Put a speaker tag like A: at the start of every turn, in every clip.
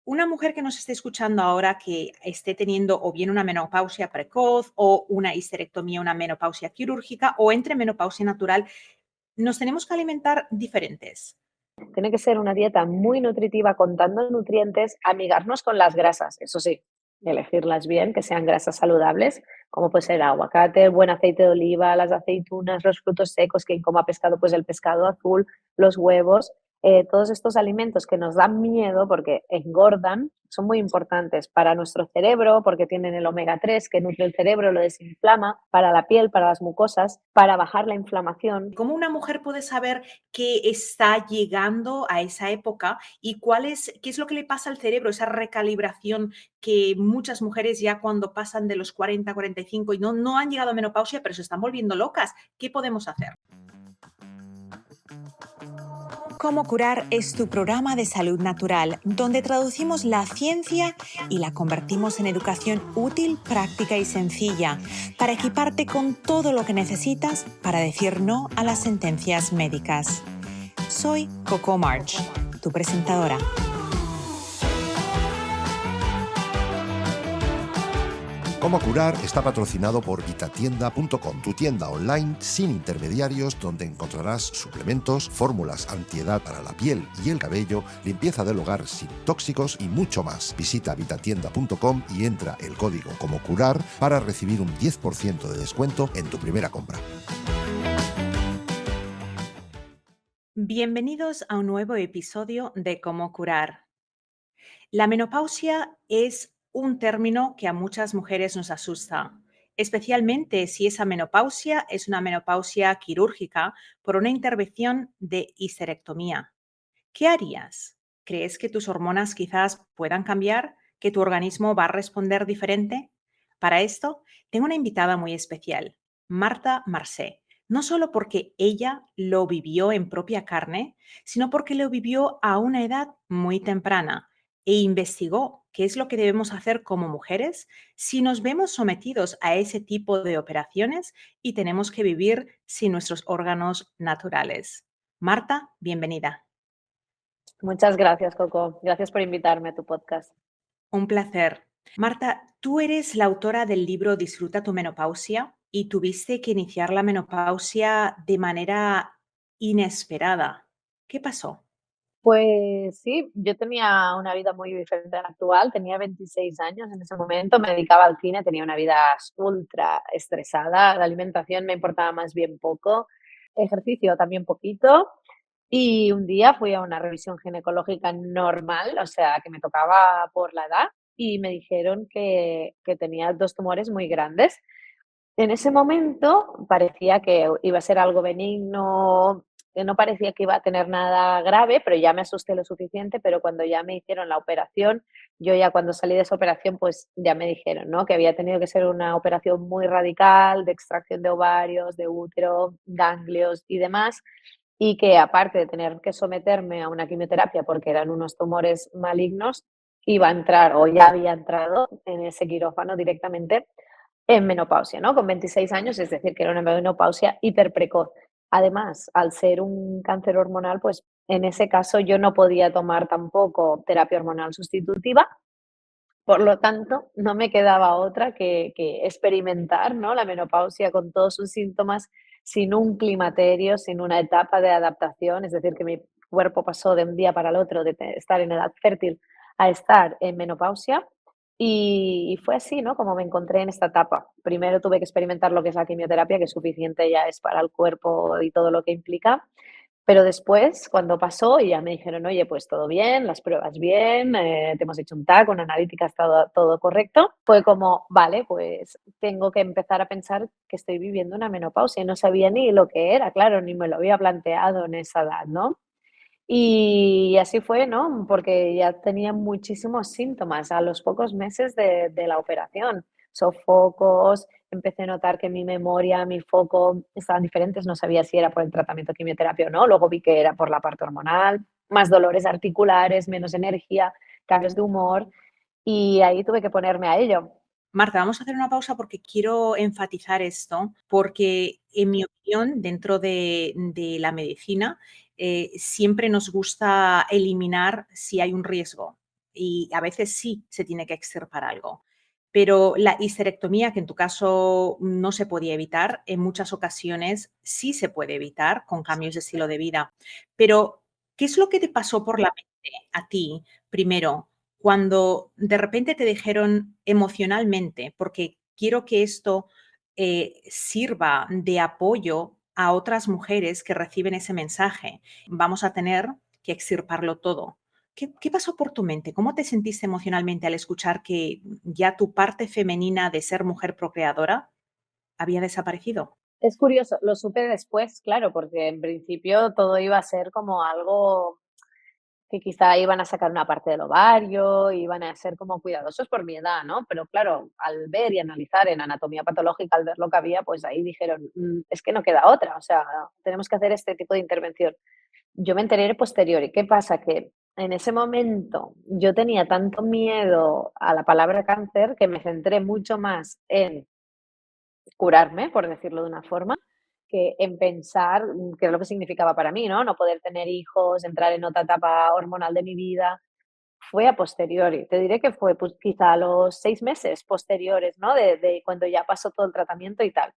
A: Una mujer que nos esté escuchando ahora que esté teniendo o bien una menopausia precoz o una histerectomía, una menopausia quirúrgica o entre menopausia natural, nos tenemos que alimentar diferentes.
B: Tiene que ser una dieta muy nutritiva, contando nutrientes, amigarnos con las grasas, eso sí, elegirlas bien, que sean grasas saludables, como puede ser aguacate, buen aceite de oliva, las aceitunas, los frutos secos, quien coma pescado, pues el pescado azul, los huevos, todos estos alimentos que nos dan miedo porque engordan, son muy importantes para nuestro cerebro porque tienen el omega 3 que nutre el cerebro, lo desinflama, para la piel, para las mucosas, para bajar la inflamación.
A: ¿Cómo una mujer puede saber que está llegando a esa época y qué es lo que le pasa al cerebro, esa recalibración que muchas mujeres ya cuando pasan de los 40, 45 y no han llegado a menopausia, pero se están volviendo locas? ¿Qué podemos hacer? Cómo curar es tu programa de salud natural, donde traducimos la ciencia y la convertimos en educación útil, práctica y sencilla, para equiparte con todo lo que necesitas para decir no a las sentencias médicas. Soy Coco March, tu presentadora.
C: Cómo curar está patrocinado por vitatienda.com, tu tienda online sin intermediarios donde encontrarás suplementos, fórmulas antiedad para la piel y el cabello, limpieza del hogar sin tóxicos y mucho más. Visita vitatienda.com y entra el código Cómo curar para recibir un 10% de descuento en tu primera compra.
A: Bienvenidos a un nuevo episodio de Cómo curar. La menopausia es un término que a muchas mujeres nos asusta, especialmente si esa menopausia es una menopausia quirúrgica por una intervención de histerectomía. ¿Qué harías? ¿Crees que tus hormonas quizás puedan cambiar? ¿Que tu organismo va a responder diferente? Para esto, tengo una invitada muy especial, Marta Marcé. No solo porque ella lo vivió en propia carne, sino porque lo vivió a una edad muy temprana e investigó qué es lo que debemos hacer como mujeres si nos vemos sometidos a ese tipo de operaciones y tenemos que vivir sin nuestros órganos naturales. Marta, bienvenida.
B: Muchas gracias, Coco. Gracias por invitarme a tu podcast.
A: Un placer. Marta, tú eres la autora del libro Disfruta tu menopausia y tuviste que iniciar la menopausia de manera inesperada. ¿Qué pasó?
B: Pues sí, yo tenía una vida muy diferente a la actual, tenía 26 años en ese momento, me dedicaba al cine, tenía una vida ultra estresada, la alimentación me importaba más bien poco, ejercicio también poquito, y un día fui a una revisión ginecológica normal, o sea, que me tocaba por la edad, y me dijeron que tenía dos tumores muy grandes. En ese momento parecía que iba a ser algo benigno, que no parecía que iba a tener nada grave, pero ya me asusté lo suficiente, pero cuando ya me hicieron la operación, yo ya cuando salí de esa operación, pues ya me dijeron, ¿no? Que había tenido que ser una operación muy radical de extracción de ovarios, de útero, ganglios y demás, y que aparte de tener que someterme a una quimioterapia porque eran unos tumores malignos, iba a entrar o ya había entrado en ese quirófano directamente en menopausia, ¿no? Con 26 años, es decir, que era una menopausia hiperprecoz. Además, al ser un cáncer hormonal, pues en ese caso yo no podía tomar tampoco terapia hormonal sustitutiva, por lo tanto, no me quedaba otra que experimentar, ¿no? La menopausia con todos sus síntomas, sin un climaterio, sin una etapa de adaptación, es decir, que mi cuerpo pasó de un día para el otro de estar en edad fértil a estar en menopausia. Y fue así, ¿no? Como me encontré en esta etapa. Primero tuve que experimentar lo que es la quimioterapia, que suficiente ya es para el cuerpo y todo lo que implica. Pero después, cuando pasó y ya me dijeron: "Oye, pues todo bien, las pruebas bien, te hemos hecho un TAC, una analítica, ha estado todo correcto", fue como: "Vale, pues tengo que empezar a pensar que estoy viviendo una menopausia", y no sabía ni lo que era, claro, ni me lo había planteado en esa edad, ¿no? Y así fue, ¿no? Porque ya tenía muchísimos síntomas a los pocos meses de la operación. Sofocos, empecé a notar que mi memoria, mi foco estaban diferentes, no sabía si era por el tratamiento de quimioterapia o no, luego vi que era por la parte hormonal, más dolores articulares, menos energía, cambios de humor y ahí tuve que ponerme a ello.
A: Marta, vamos a hacer una pausa porque quiero enfatizar esto, porque en mi opinión, dentro de la medicina, siempre nos gusta eliminar si hay un riesgo. y a veces sí se tiene que extirpar algo. Pero la histerectomía, que en tu caso no se podía evitar, en muchas ocasiones sí se puede evitar con cambios de estilo de vida. Pero, ¿qué es lo que te pasó por la mente a ti primero cuando de repente te dijeron emocionalmente? Porque quiero que esto sirva de apoyo a otras mujeres que reciben ese mensaje. Vamos a tener que extirparlo todo. ¿Qué pasó por tu mente? ¿Cómo te sentiste emocionalmente al escuchar que ya tu parte femenina de ser mujer procreadora había desaparecido?
B: Es curioso, lo supe después, claro, porque en principio todo iba a ser como algo que quizá iban a sacar una parte del ovario, iban a ser como cuidadosos por mi edad, ¿no? Pero claro, al ver y analizar en anatomía patológica, al ver lo que había, pues ahí dijeron, es que no queda otra, o sea, tenemos que hacer este tipo de intervención. Yo me enteré posterior. ¿Y qué pasa? Que en ese momento yo tenía tanto miedo a la palabra cáncer que me centré mucho más en curarme, por decirlo de una forma, que en pensar qué es lo que significaba para mí, ¿no? No poder tener hijos, entrar en otra etapa hormonal de mi vida. Fue a posteriori. Te diré que fue, pues, quizá a los 6 meses posteriores, ¿no? De cuando ya pasó todo el tratamiento y tal.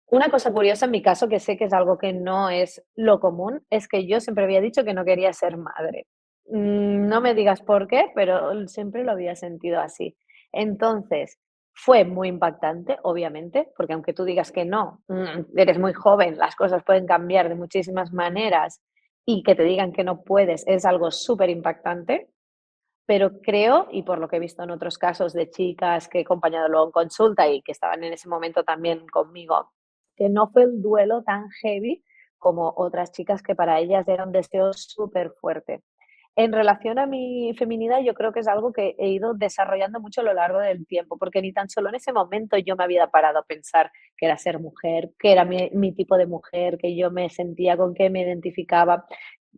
B: Una cosa curiosa en mi caso, que sé que es algo que no es lo común, es que yo siempre había dicho que no quería ser madre. No me digas por qué, pero siempre lo había sentido así. Entonces, fue muy impactante, obviamente, porque aunque tú digas que no, eres muy joven, las cosas pueden cambiar de muchísimas maneras y que te digan que no puedes es algo súper impactante, pero creo, y por lo que he visto en otros casos de chicas que he acompañado luego en consulta y que estaban en ese momento también conmigo, que no fue el duelo tan heavy como otras chicas que para ellas era un deseo súper fuerte. En relación a mi feminidad, yo creo que es algo que he ido desarrollando mucho a lo largo del tiempo, porque ni tan solo en ese momento yo me había parado a pensar que era ser mujer, que era mi tipo de mujer, que yo me sentía con qué me identificaba,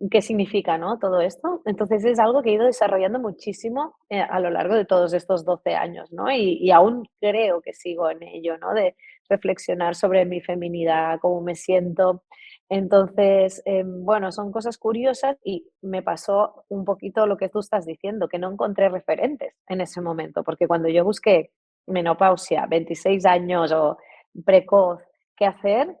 B: qué significa, ¿no? Todo esto. Entonces es algo que he ido desarrollando muchísimo a lo largo de todos estos 12 años, ¿no? Y aún creo que sigo en ello, ¿no? De reflexionar sobre mi feminidad, cómo me siento. Entonces, bueno, son cosas curiosas y me pasó un poquito lo que tú estás diciendo, que no encontré referentes en ese momento, porque cuando yo busqué menopausia, 26 años o precoz, ¿qué hacer?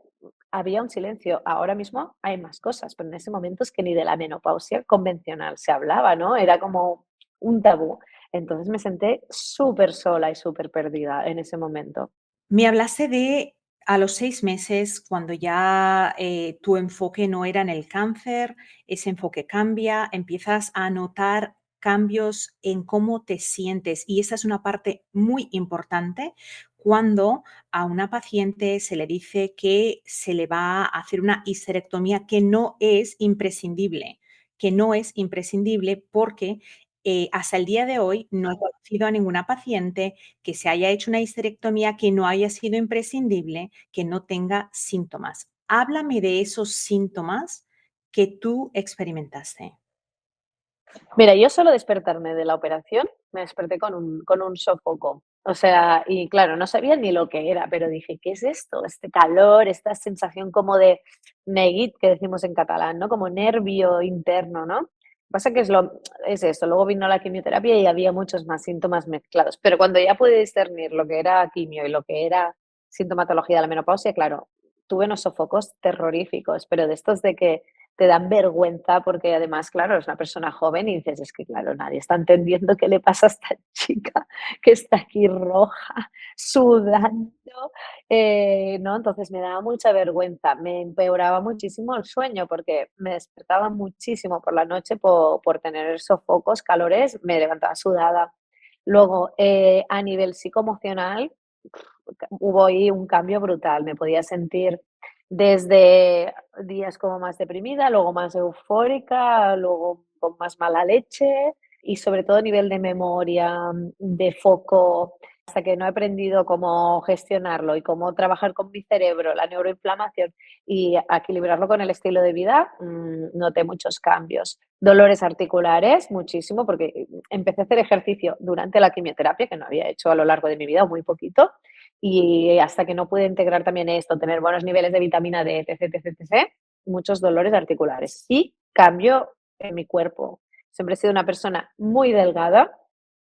B: Había un silencio. Ahora mismo hay más cosas, pero en ese momento es que ni de la menopausia convencional se hablaba, ¿no? Era como un tabú. Entonces me senté súper sola y súper perdida en ese momento.
A: Me hablaste de a los 6 meses, cuando ya tu enfoque no era en el cáncer, ese enfoque cambia, empiezas a notar cambios en cómo te sientes y esa es una parte muy importante cuando a una paciente se le dice que se le va a hacer una histerectomía que no es imprescindible porque hasta el día de hoy no he conocido a ninguna paciente que se haya hecho una histerectomía que no haya sido imprescindible, que no tenga síntomas. Háblame de esos síntomas que tú experimentaste.
B: Mira, yo solo despertarme de la operación, me desperté con un sofoco. O sea, y claro, no sabía ni lo que era, pero dije, ¿qué es esto? Este calor, esta sensación como de neguit, que decimos en catalán, ¿no? Como nervio interno, ¿no? Pasa que es esto. Luego vino la quimioterapia y había muchos más síntomas mezclados. Pero cuando ya pude discernir lo que era quimio y lo que era sintomatología de la menopausia, claro, tuve unos sofocos terroríficos, pero de estos de que te dan vergüenza porque además, claro, es una persona joven y dices, es que claro, nadie está entendiendo qué le pasa a esta chica que está aquí roja, sudando, ¿no? Entonces me daba mucha vergüenza, me empeoraba muchísimo el sueño porque me despertaba muchísimo por la noche por tener sofocos, calores, me levantaba sudada. Luego, a nivel psicoemocional, hubo ahí un cambio brutal, me podía sentir desde días como más deprimida, luego más eufórica, luego con más mala leche y sobre todo a nivel de memoria, de foco, hasta que no he aprendido cómo gestionarlo y cómo trabajar con mi cerebro, la neuroinflamación y a equilibrarlo con el estilo de vida, noté muchos cambios. Dolores articulares, muchísimo, porque empecé a hacer ejercicio durante la quimioterapia, que no había hecho a lo largo de mi vida, o muy poquito, y hasta que no pude integrar también esto, tener buenos niveles de vitamina D, etc, etc, etc, muchos dolores articulares y cambio en mi cuerpo. Siempre he sido una persona muy delgada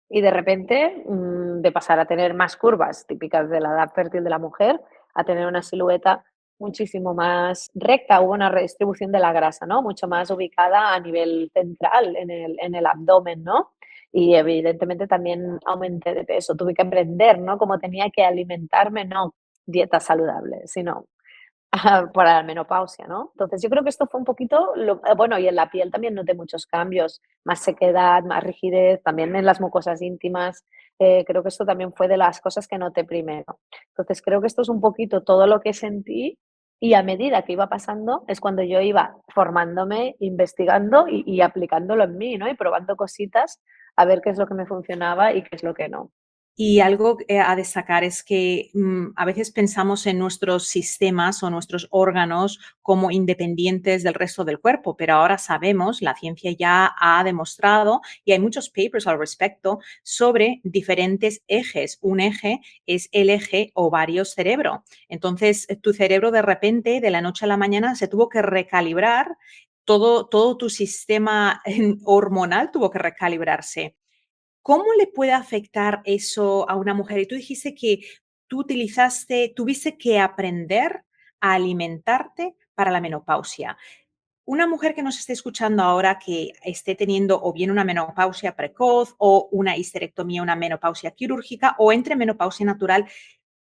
B: y de repente, de pasar a tener más curvas típicas de la edad fértil de la mujer, a tener una silueta muchísimo más recta. Hubo una redistribución de la grasa, ¿no? Mucho más ubicada a nivel central en el abdomen, ¿no? Y evidentemente también aumenté de peso. Tuve que aprender, ¿no? Cómo tenía que alimentarme, no dieta saludable, sino para la menopausia, ¿no? Entonces, yo creo que esto fue un poquito bueno, y en la piel también noté muchos cambios, más sequedad, más rigidez, también en las mucosas íntimas. Creo que esto también fue de las cosas que noté primero. Entonces, creo que esto es un poquito todo lo que sentí y a medida que iba pasando es cuando yo iba formándome, investigando y aplicándolo en mí, ¿no? Y probando cositas a ver qué es lo que me funcionaba y qué es lo que no.
A: Y algo a destacar es que a veces pensamos en nuestros sistemas o nuestros órganos como independientes del resto del cuerpo, pero ahora sabemos, la ciencia ya ha demostrado y hay muchos papers al respecto sobre diferentes ejes. Un eje es el eje ovario-cerebro. Entonces, tu cerebro de repente, de la noche a la mañana, se tuvo que recalibrar, todo tu sistema hormonal tuvo que recalibrarse. ¿Cómo le puede afectar eso a una mujer? Y tú dijiste que tuviste que aprender a alimentarte para la menopausia. Una mujer que nos esté escuchando ahora que esté teniendo o bien una menopausia precoz o una histerectomía, una menopausia quirúrgica o entre menopausia natural,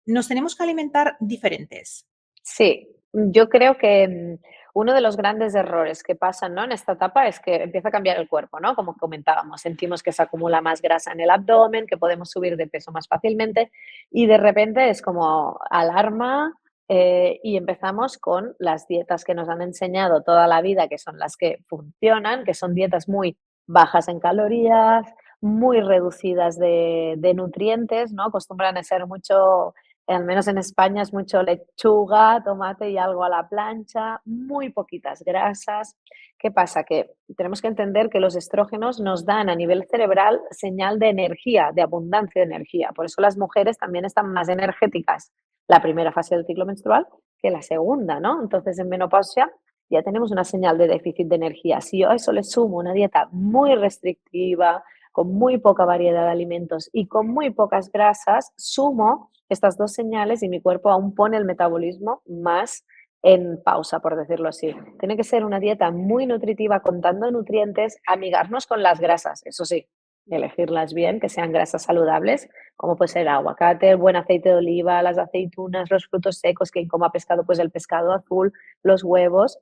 A: nos tenemos que alimentar diferentes.
B: Sí, yo creo que, uno de los grandes errores que pasan, ¿no?, en esta etapa es que empieza a cambiar el cuerpo, ¿no? Como comentábamos, sentimos que se acumula más grasa en el abdomen, que podemos subir de peso más fácilmente y de repente es como alarma, y empezamos con las dietas que nos han enseñado toda la vida, que son las que funcionan, que son dietas muy bajas en calorías, muy reducidas de nutrientes, ¿no? Acostumbran a ser mucho al menos en España es mucho lechuga, tomate y algo a la plancha, muy poquitas grasas. ¿Qué pasa? Que tenemos que entender que los estrógenos nos dan a nivel cerebral señal de energía, de abundancia de energía. Por eso las mujeres también están más energéticas la primera fase del ciclo menstrual que la segunda, ¿no? Entonces en menopausia ya tenemos una señal de déficit de energía. Si yo a eso le sumo una dieta muy restrictiva, con muy poca variedad de alimentos y con muy pocas grasas, sumo estas dos señales y mi cuerpo aún pone el metabolismo más en pausa, por decirlo así. Tiene que ser una dieta muy nutritiva, contando nutrientes, amigarnos con las grasas, eso sí, elegirlas bien, que sean grasas saludables, como puede ser el aguacate, el buen aceite de oliva, las aceitunas, los frutos secos, quien coma pescado, pues el pescado azul, los huevos.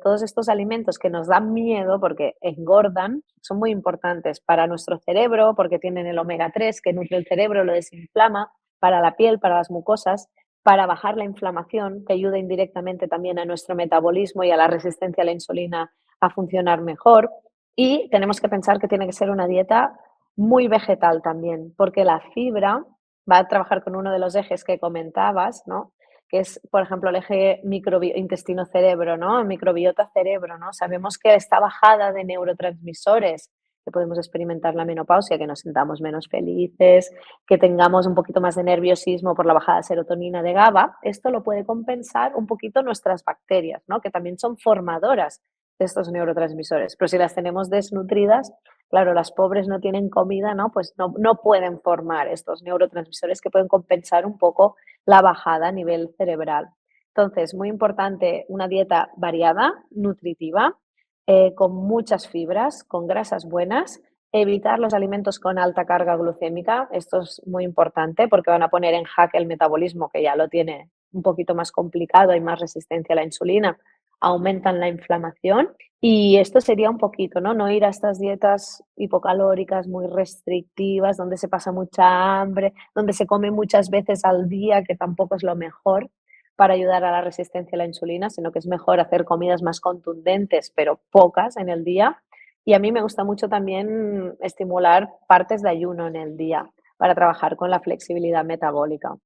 B: Todos estos alimentos que nos dan miedo porque engordan son muy importantes para nuestro cerebro porque tienen el omega 3 que nutre el cerebro, lo desinflama, para la piel, para las mucosas, para bajar la inflamación, que ayuda indirectamente también a nuestro metabolismo y a la resistencia a la insulina a funcionar mejor. Y tenemos que pensar que tiene que ser una dieta muy vegetal también, porque la fibra va a trabajar con uno de los ejes que comentabas, ¿no? Que es, por ejemplo, el eje intestino-cerebro, ¿no? El microbiota-cerebro, ¿no? Sabemos que esta bajada de neurotransmisores que podemos experimentar la menopausia, que nos sintamos menos felices, que tengamos un poquito más de nerviosismo por la bajada de serotonina, de GABA, esto lo puede compensar un poquito nuestras bacterias, ¿no? Que también son formadoras de estos neurotransmisores. Pero si las tenemos desnutridas, claro, las pobres no tienen comida, ¿no? Pues no pueden formar estos neurotransmisores que pueden compensar un poco la bajada a nivel cerebral. Entonces, muy importante una dieta variada, nutritiva, con muchas fibras, con grasas buenas, evitar los alimentos con alta carga glucémica. Esto es muy importante porque van a poner en jaque el metabolismo, que ya lo tiene un poquito más complicado, hay más resistencia a la insulina, aumentan la inflamación y esto sería un poquito, ¿no? No ir a estas dietas hipocalóricas muy restrictivas, donde se pasa mucha hambre, donde se come muchas veces al día, que tampoco es lo mejor para ayudar a la resistencia a la insulina, sino que es mejor hacer comidas más contundentes, pero pocas en el día. Y a mí me gusta mucho también estimular partes de ayuno en el día para trabajar con la flexibilidad metabólica.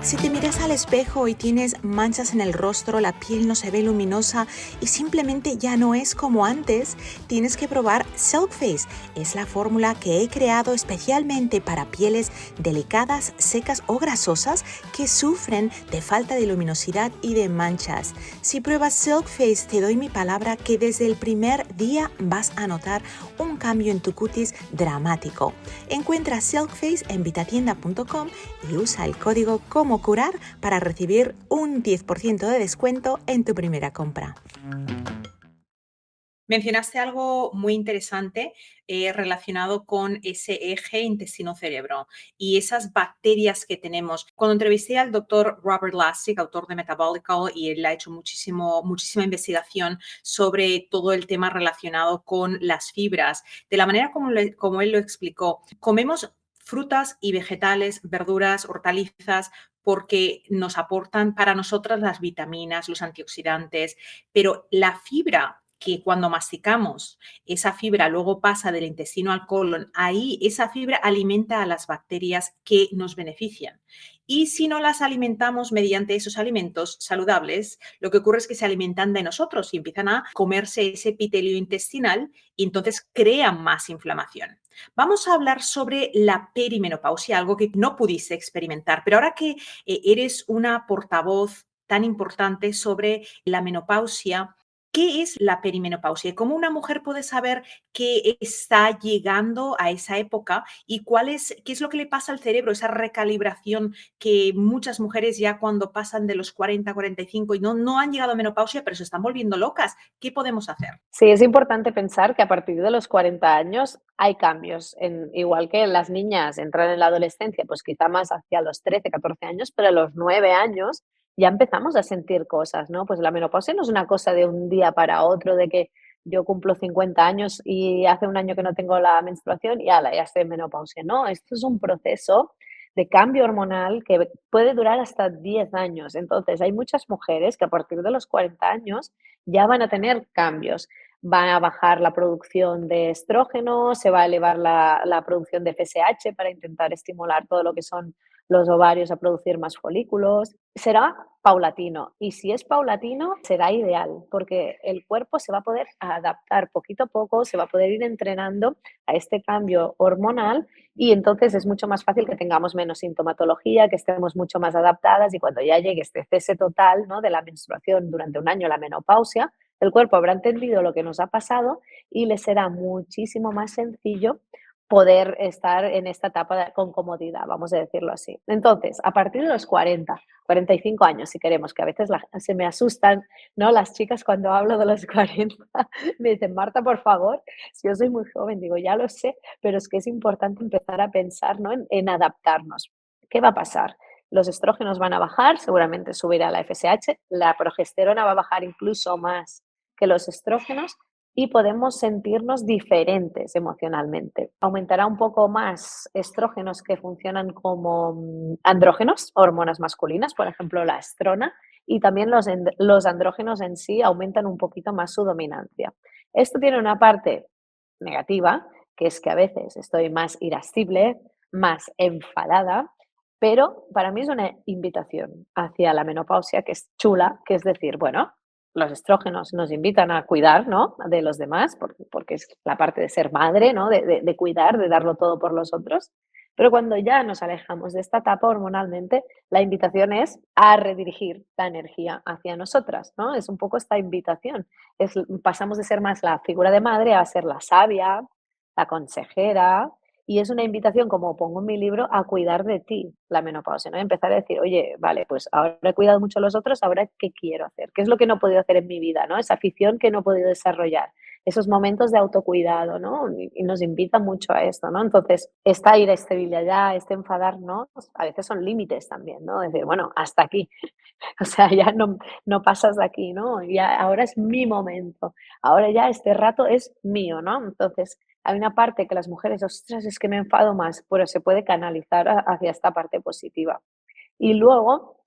A: Si te miras al espejo y tienes manchas en el rostro, la piel no se ve luminosa y simplemente ya no es como antes, tienes que probar Silk Face. Es la fórmula que he creado especialmente para pieles delicadas, secas o grasosas que sufren de falta de luminosidad y de manchas. Si pruebas Silk Face, te doy mi palabra que desde el primer día vas a notar un cambio en tu cutis dramático. Encuentra Silk Face en vitatienda.com y usa el código Como Curar para recibir un 10% de descuento en tu primera compra. Mencionaste algo muy interesante relacionado con ese eje intestino-cerebro y esas bacterias que tenemos. Cuando entrevisté al doctor Robert Lustig, autor de Metabolical, y él ha hecho muchísima investigación sobre todo el tema relacionado con las fibras, de la manera como él lo explicó, comemos frutas y vegetales, verduras, hortalizas, porque nos aportan para nosotras las vitaminas, los antioxidantes, pero la fibra que cuando masticamos, esa fibra luego pasa del intestino al colon, ahí esa fibra alimenta a las bacterias que nos benefician. Y si no las alimentamos mediante esos alimentos saludables, lo que ocurre es que se alimentan de nosotros y empiezan a comerse ese epitelio intestinal y entonces crean más inflamación. Vamos a hablar sobre la perimenopausia, algo que no pudiste experimentar, pero ahora que eres una portavoz tan importante sobre la menopausia, ¿qué es la perimenopausia? ¿Y cómo una mujer puede saber que está llegando a esa época y qué es lo que le pasa al cerebro, esa recalibración que muchas mujeres ya cuando pasan de los 40, 45 y no han llegado a menopausia, pero se están volviendo locas? ¿Qué podemos hacer?
B: Sí, es importante pensar que a partir de los 40 años hay cambios, igual que las niñas entran en la adolescencia, pues quizá más hacia los 13, 14 años, pero a los 9 años ya empezamos a sentir cosas, ¿no? Pues la menopausia no es una cosa de un día para otro, de que yo cumplo 50 años y hace un año que no tengo la menstruación y ala, ya estoy en menopausia. No, esto es un proceso de cambio hormonal que puede durar hasta 10 años. Entonces, hay muchas mujeres que a partir de los 40 años ya van a tener cambios. Van a bajar la producción de estrógeno, se va a elevar la producción de FSH para intentar estimular todo lo que son los ovarios a producir más folículos. Será paulatino y si es paulatino será ideal porque el cuerpo se va a poder adaptar poquito a poco, se va a poder ir entrenando a este cambio hormonal y entonces es mucho más fácil que tengamos menos sintomatología, que estemos mucho más adaptadas y cuando ya llegue este cese total, ¿no?, de la menstruación durante un año, la menopausia, el cuerpo habrá entendido lo que nos ha pasado y le será muchísimo más sencillo poder estar en esta etapa con comodidad, vamos a decirlo así. Entonces, a partir de los 40, 45 años, si queremos, que a veces se me asustan, ¿no?, las chicas cuando hablo de los 40, me dicen, Marta, por favor, si yo soy muy joven, digo, ya lo sé, pero es que es importante empezar a pensar, ¿no?, en adaptarnos. ¿Qué va a pasar? Los estrógenos van a bajar, seguramente subirá la FSH, la progesterona va a bajar incluso más que los estrógenos y podemos sentirnos diferentes emocionalmente. Aumentará un poco más estrógenos que funcionan como andrógenos, hormonas masculinas, por ejemplo la estrona, y también los andrógenos en sí aumentan un poquito más su dominancia. Esto tiene una parte negativa, que es que a veces estoy más irascible, más enfadada, pero para mí es una invitación hacia la menopausia que es chula, que es decir, bueno, los estrógenos nos invitan a cuidar, ¿no?, de los demás, porque es la parte de ser madre, ¿no?, de cuidar, de darlo todo por los otros. Pero cuando ya nos alejamos de esta etapa hormonalmente, la invitación es a redirigir la energía hacia nosotras, ¿no? Es un poco esta invitación. Pasamos de ser más la figura de madre a ser la sabia, la consejera, y es una invitación, como pongo en mi libro, a cuidar de ti, la menopausia, ¿no? Empezar a decir, oye, vale, pues ahora he cuidado mucho a los otros, ahora ¿qué quiero hacer? ¿Qué es lo que no he podido hacer en mi vida, ¿no? Esa afición que no he podido desarrollar, esos momentos de autocuidado, ¿no? Y nos invita mucho a esto, ¿no? Entonces, esta irascibilidad, este enfadarnos, a veces son límites también, ¿no? Decir, bueno, hasta aquí. O sea, ya no pasas de aquí, ¿no? Ya ahora es mi momento. Ahora ya este rato es mío, ¿no? Entonces, hay una parte que las mujeres, ostras, es que me enfado más, pero se puede canalizar hacia esta parte positiva. Y luego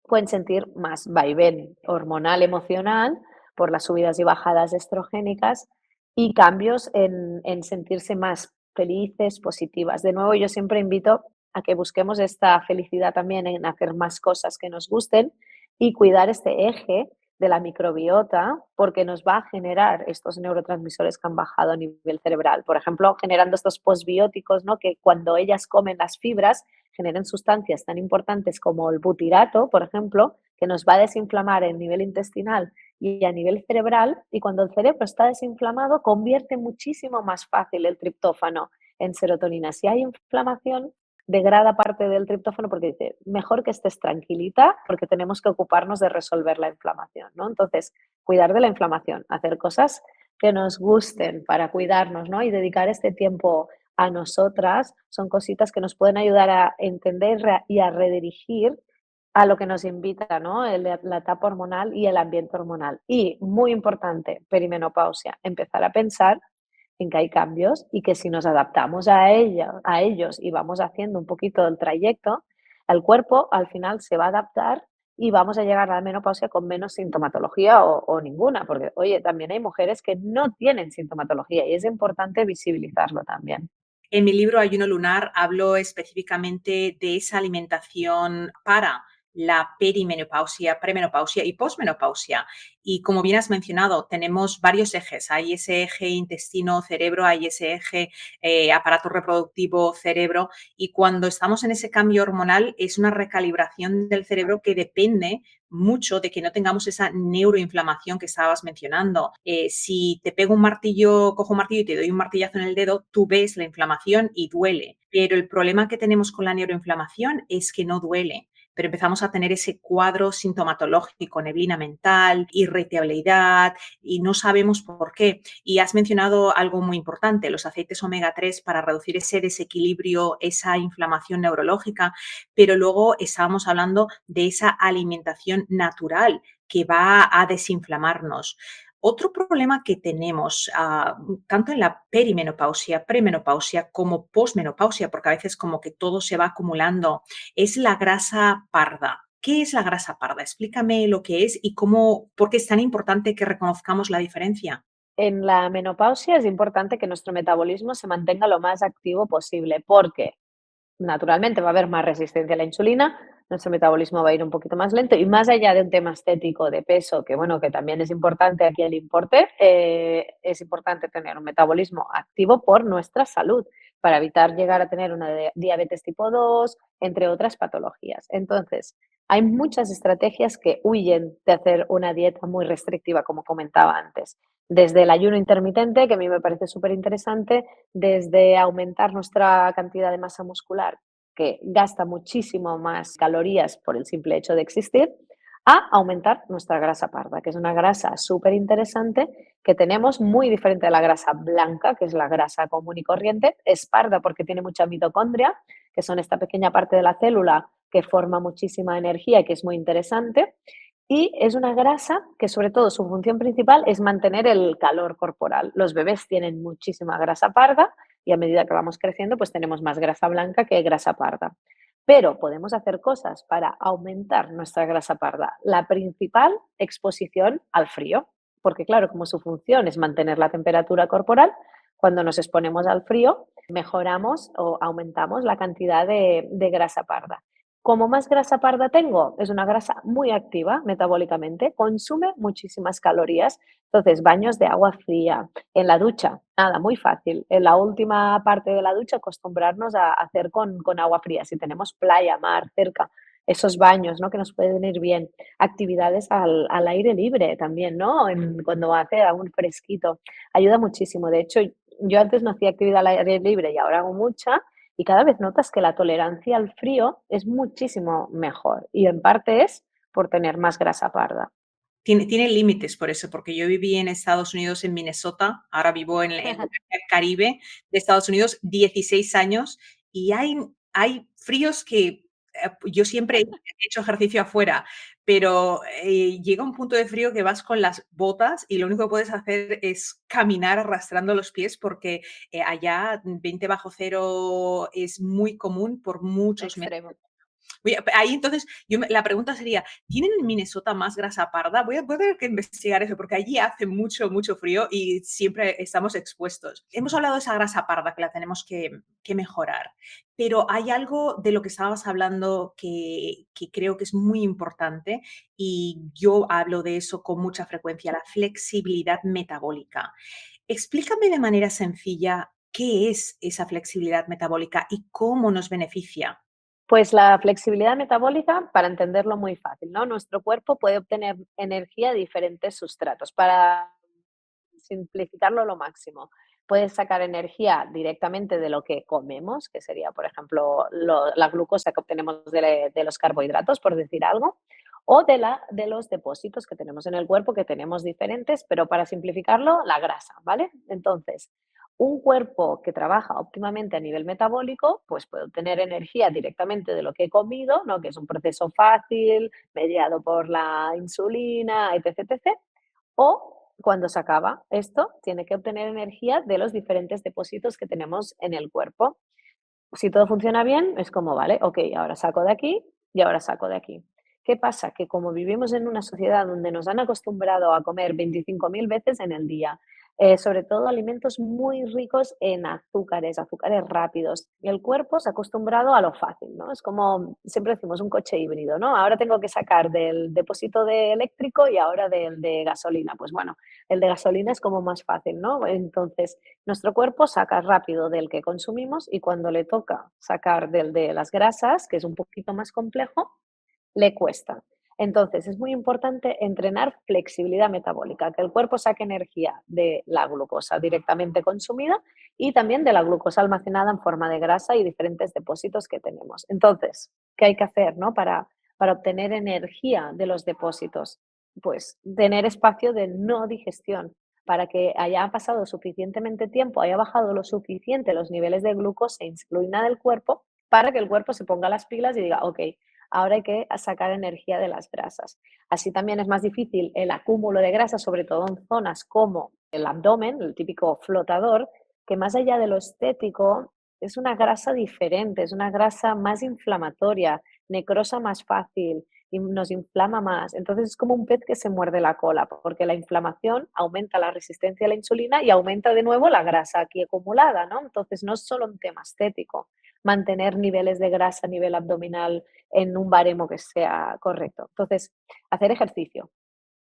B: pueden sentir más vaivén hormonal, emocional, por las subidas y bajadas estrogénicas y cambios en sentirse más felices, positivas. De nuevo, yo siempre invito a que busquemos esta felicidad también en hacer más cosas que nos gusten y cuidar este eje de la microbiota, porque nos va a generar estos neurotransmisores que han bajado a nivel cerebral. Por ejemplo, generando estos postbióticos, ¿no? Que cuando ellas comen las fibras generen sustancias tan importantes como el butirato, por ejemplo, que nos va a desinflamar en nivel intestinal y a nivel cerebral, y cuando el cerebro está desinflamado, convierte muchísimo más fácil el triptófano en serotonina. Si hay inflamación, degrada parte del triptófano porque dice, mejor que estés tranquilita porque tenemos que ocuparnos de resolver la inflamación, ¿no? Entonces, cuidar de la inflamación, hacer cosas que nos gusten para cuidarnos, ¿no? Y dedicar este tiempo a nosotras son cositas que nos pueden ayudar a entender y a redirigir a lo que nos invita, ¿no? La etapa hormonal y el ambiente hormonal. Y muy importante, perimenopausia, empezar a pensar en que hay cambios y que si nos adaptamos a ellos y vamos haciendo un poquito el trayecto, el cuerpo al final se va a adaptar y vamos a llegar a la menopausia con menos sintomatología o ninguna, porque oye, también hay mujeres que no tienen sintomatología y es importante visibilizarlo también.
A: En mi libro Ayuno Lunar hablo específicamente de esa alimentación para la perimenopausia, premenopausia y posmenopausia. Y como bien has mencionado, tenemos varios ejes. Hay ese eje intestino-cerebro, hay ese eje aparato reproductivo-cerebro. Y cuando estamos en ese cambio hormonal, es una recalibración del cerebro que depende mucho de que no tengamos esa neuroinflamación que estabas mencionando. Si te pego un martillo, cojo un martillo y te doy un martillazo en el dedo, tú ves la inflamación y duele. Pero el problema que tenemos con la neuroinflamación es que no duele, pero empezamos a tener ese cuadro sintomatológico, neblina mental, irritabilidad y no sabemos por qué. Y has mencionado algo muy importante, los aceites omega 3 para reducir ese desequilibrio, esa inflamación neurológica, pero luego estábamos hablando de esa alimentación natural que va a desinflamarnos. Otro problema que tenemos, tanto en la perimenopausia, premenopausia como posmenopausia, porque a veces como que todo se va acumulando, es la grasa parda. ¿Qué es la grasa parda? Explícame lo que es y cómo, por qué es tan importante que reconozcamos la diferencia.
B: En la menopausia es importante que nuestro metabolismo se mantenga lo más activo posible porque naturalmente va a haber más resistencia a la insulina, nuestro metabolismo va a ir un poquito más lento y más allá de un tema estético de peso, que bueno, que también es importante aquí el importe, es importante tener un metabolismo activo por nuestra salud para evitar llegar a tener una diabetes tipo 2 entre otras patologías. Entonces, hay muchas estrategias que huyen de hacer una dieta muy restrictiva, como comentaba antes. Desde el ayuno intermitente, que a mí me parece súper interesante, desde aumentar nuestra cantidad de masa muscular, que gasta muchísimo más calorías por el simple hecho de existir, a aumentar nuestra grasa parda, que es una grasa súper interesante que tenemos muy diferente de la grasa blanca, que es la grasa común y corriente. Es parda porque tiene mucha mitocondria, que son esta pequeña parte de la célula que forma muchísima energía y que es muy interesante. Y es una grasa que sobre todo su función principal es mantener el calor corporal. Los bebés tienen muchísima grasa parda y a medida que vamos creciendo pues tenemos más grasa blanca que grasa parda. Pero podemos hacer cosas para aumentar nuestra grasa parda. La principal, exposición al frío, porque claro, como su función es mantener la temperatura corporal, cuando nos exponemos al frío mejoramos o aumentamos la cantidad de grasa parda. Como más grasa parda tengo, es una grasa muy activa metabólicamente, consume muchísimas calorías. Entonces, baños de agua fría, en la ducha, nada, muy fácil. En la última parte de la ducha, acostumbrarnos a hacer con agua fría. Si tenemos playa, mar cerca, esos baños, ¿no? Que nos pueden ir bien. Actividades al aire libre también, ¿no? Cuando hace algún fresquito. Ayuda muchísimo. De hecho, yo antes no hacía actividad al aire libre y ahora hago mucha y cada vez notas que la tolerancia al frío es muchísimo mejor y en parte es por tener más grasa parda.
A: Tiene límites por eso, porque yo viví en Estados Unidos, en Minnesota, ahora vivo en el Caribe de Estados Unidos, 16 años, y hay fríos que yo siempre he hecho ejercicio afuera, pero llega un punto de frío que vas con las botas y lo único que puedes hacer es caminar arrastrando los pies porque allá 20 bajo cero es muy común por muchos meses.
B: Extremo.
A: Oye, ahí entonces, la pregunta sería, ¿tienen en Minnesota más grasa parda? Voy a tener que investigar eso, porque allí hace mucho, mucho frío y siempre estamos expuestos. Hemos hablado de esa grasa parda que la tenemos que mejorar, pero hay algo de lo que estabas hablando que creo que es muy importante y yo hablo de eso con mucha frecuencia, la flexibilidad metabólica. Explícame de manera sencilla qué es esa flexibilidad metabólica y cómo nos beneficia.
B: Pues la flexibilidad metabólica, para entenderlo muy fácil, ¿no? Nuestro cuerpo puede obtener energía de diferentes sustratos. Para simplificarlo lo máximo, puedes sacar energía directamente de lo que comemos, que sería, por ejemplo, la glucosa que obtenemos de los carbohidratos, por decir algo, o de los depósitos que tenemos en el cuerpo, que tenemos diferentes, pero para simplificarlo, la grasa, ¿vale? Entonces, un cuerpo que trabaja óptimamente a nivel metabólico, pues puede obtener energía directamente de lo que he comido, ¿no? Que es un proceso fácil, mediado por la insulina, etc, etc. O cuando se acaba esto, tiene que obtener energía de los diferentes depósitos que tenemos en el cuerpo. Si todo funciona bien, es como, vale, ok, ahora saco de aquí y ahora saco de aquí. ¿Qué pasa? Que como vivimos en una sociedad donde nos han acostumbrado a comer 25.000 veces en el día, sobre todo alimentos muy ricos en azúcares, azúcares rápidos, y el cuerpo se ha acostumbrado a lo fácil, ¿no? Es como siempre decimos un coche híbrido, ¿no? Ahora tengo que sacar del depósito de eléctrico y ahora del de gasolina. Pues bueno, el de gasolina es como más fácil, ¿no? Entonces, nuestro cuerpo saca rápido del que consumimos y cuando le toca sacar del de las grasas, que es un poquito más complejo, le cuesta. Entonces, es muy importante entrenar flexibilidad metabólica, que el cuerpo saque energía de la glucosa directamente consumida y también de la glucosa almacenada en forma de grasa y diferentes depósitos que tenemos. Entonces, ¿qué hay que hacer, no? Para obtener energía de los depósitos, pues tener espacio de no digestión para que haya pasado suficientemente tiempo, haya bajado lo suficiente los niveles de glucosa e insulina del cuerpo para que el cuerpo se ponga las pilas y diga, ok, ahora hay que sacar energía de las grasas. Así también es más difícil el acúmulo de grasa, sobre todo en zonas como el abdomen, el típico flotador, que más allá de lo estético es una grasa diferente, es una grasa más inflamatoria, necrosa más fácil y nos inflama más. Entonces es como un pez que se muerde la cola, porque la inflamación aumenta la resistencia a la insulina y aumenta de nuevo la grasa aquí acumulada, ¿no? Entonces no es solo un tema estético, mantener niveles de grasa a nivel abdominal en un baremo que sea correcto. Entonces, hacer ejercicio,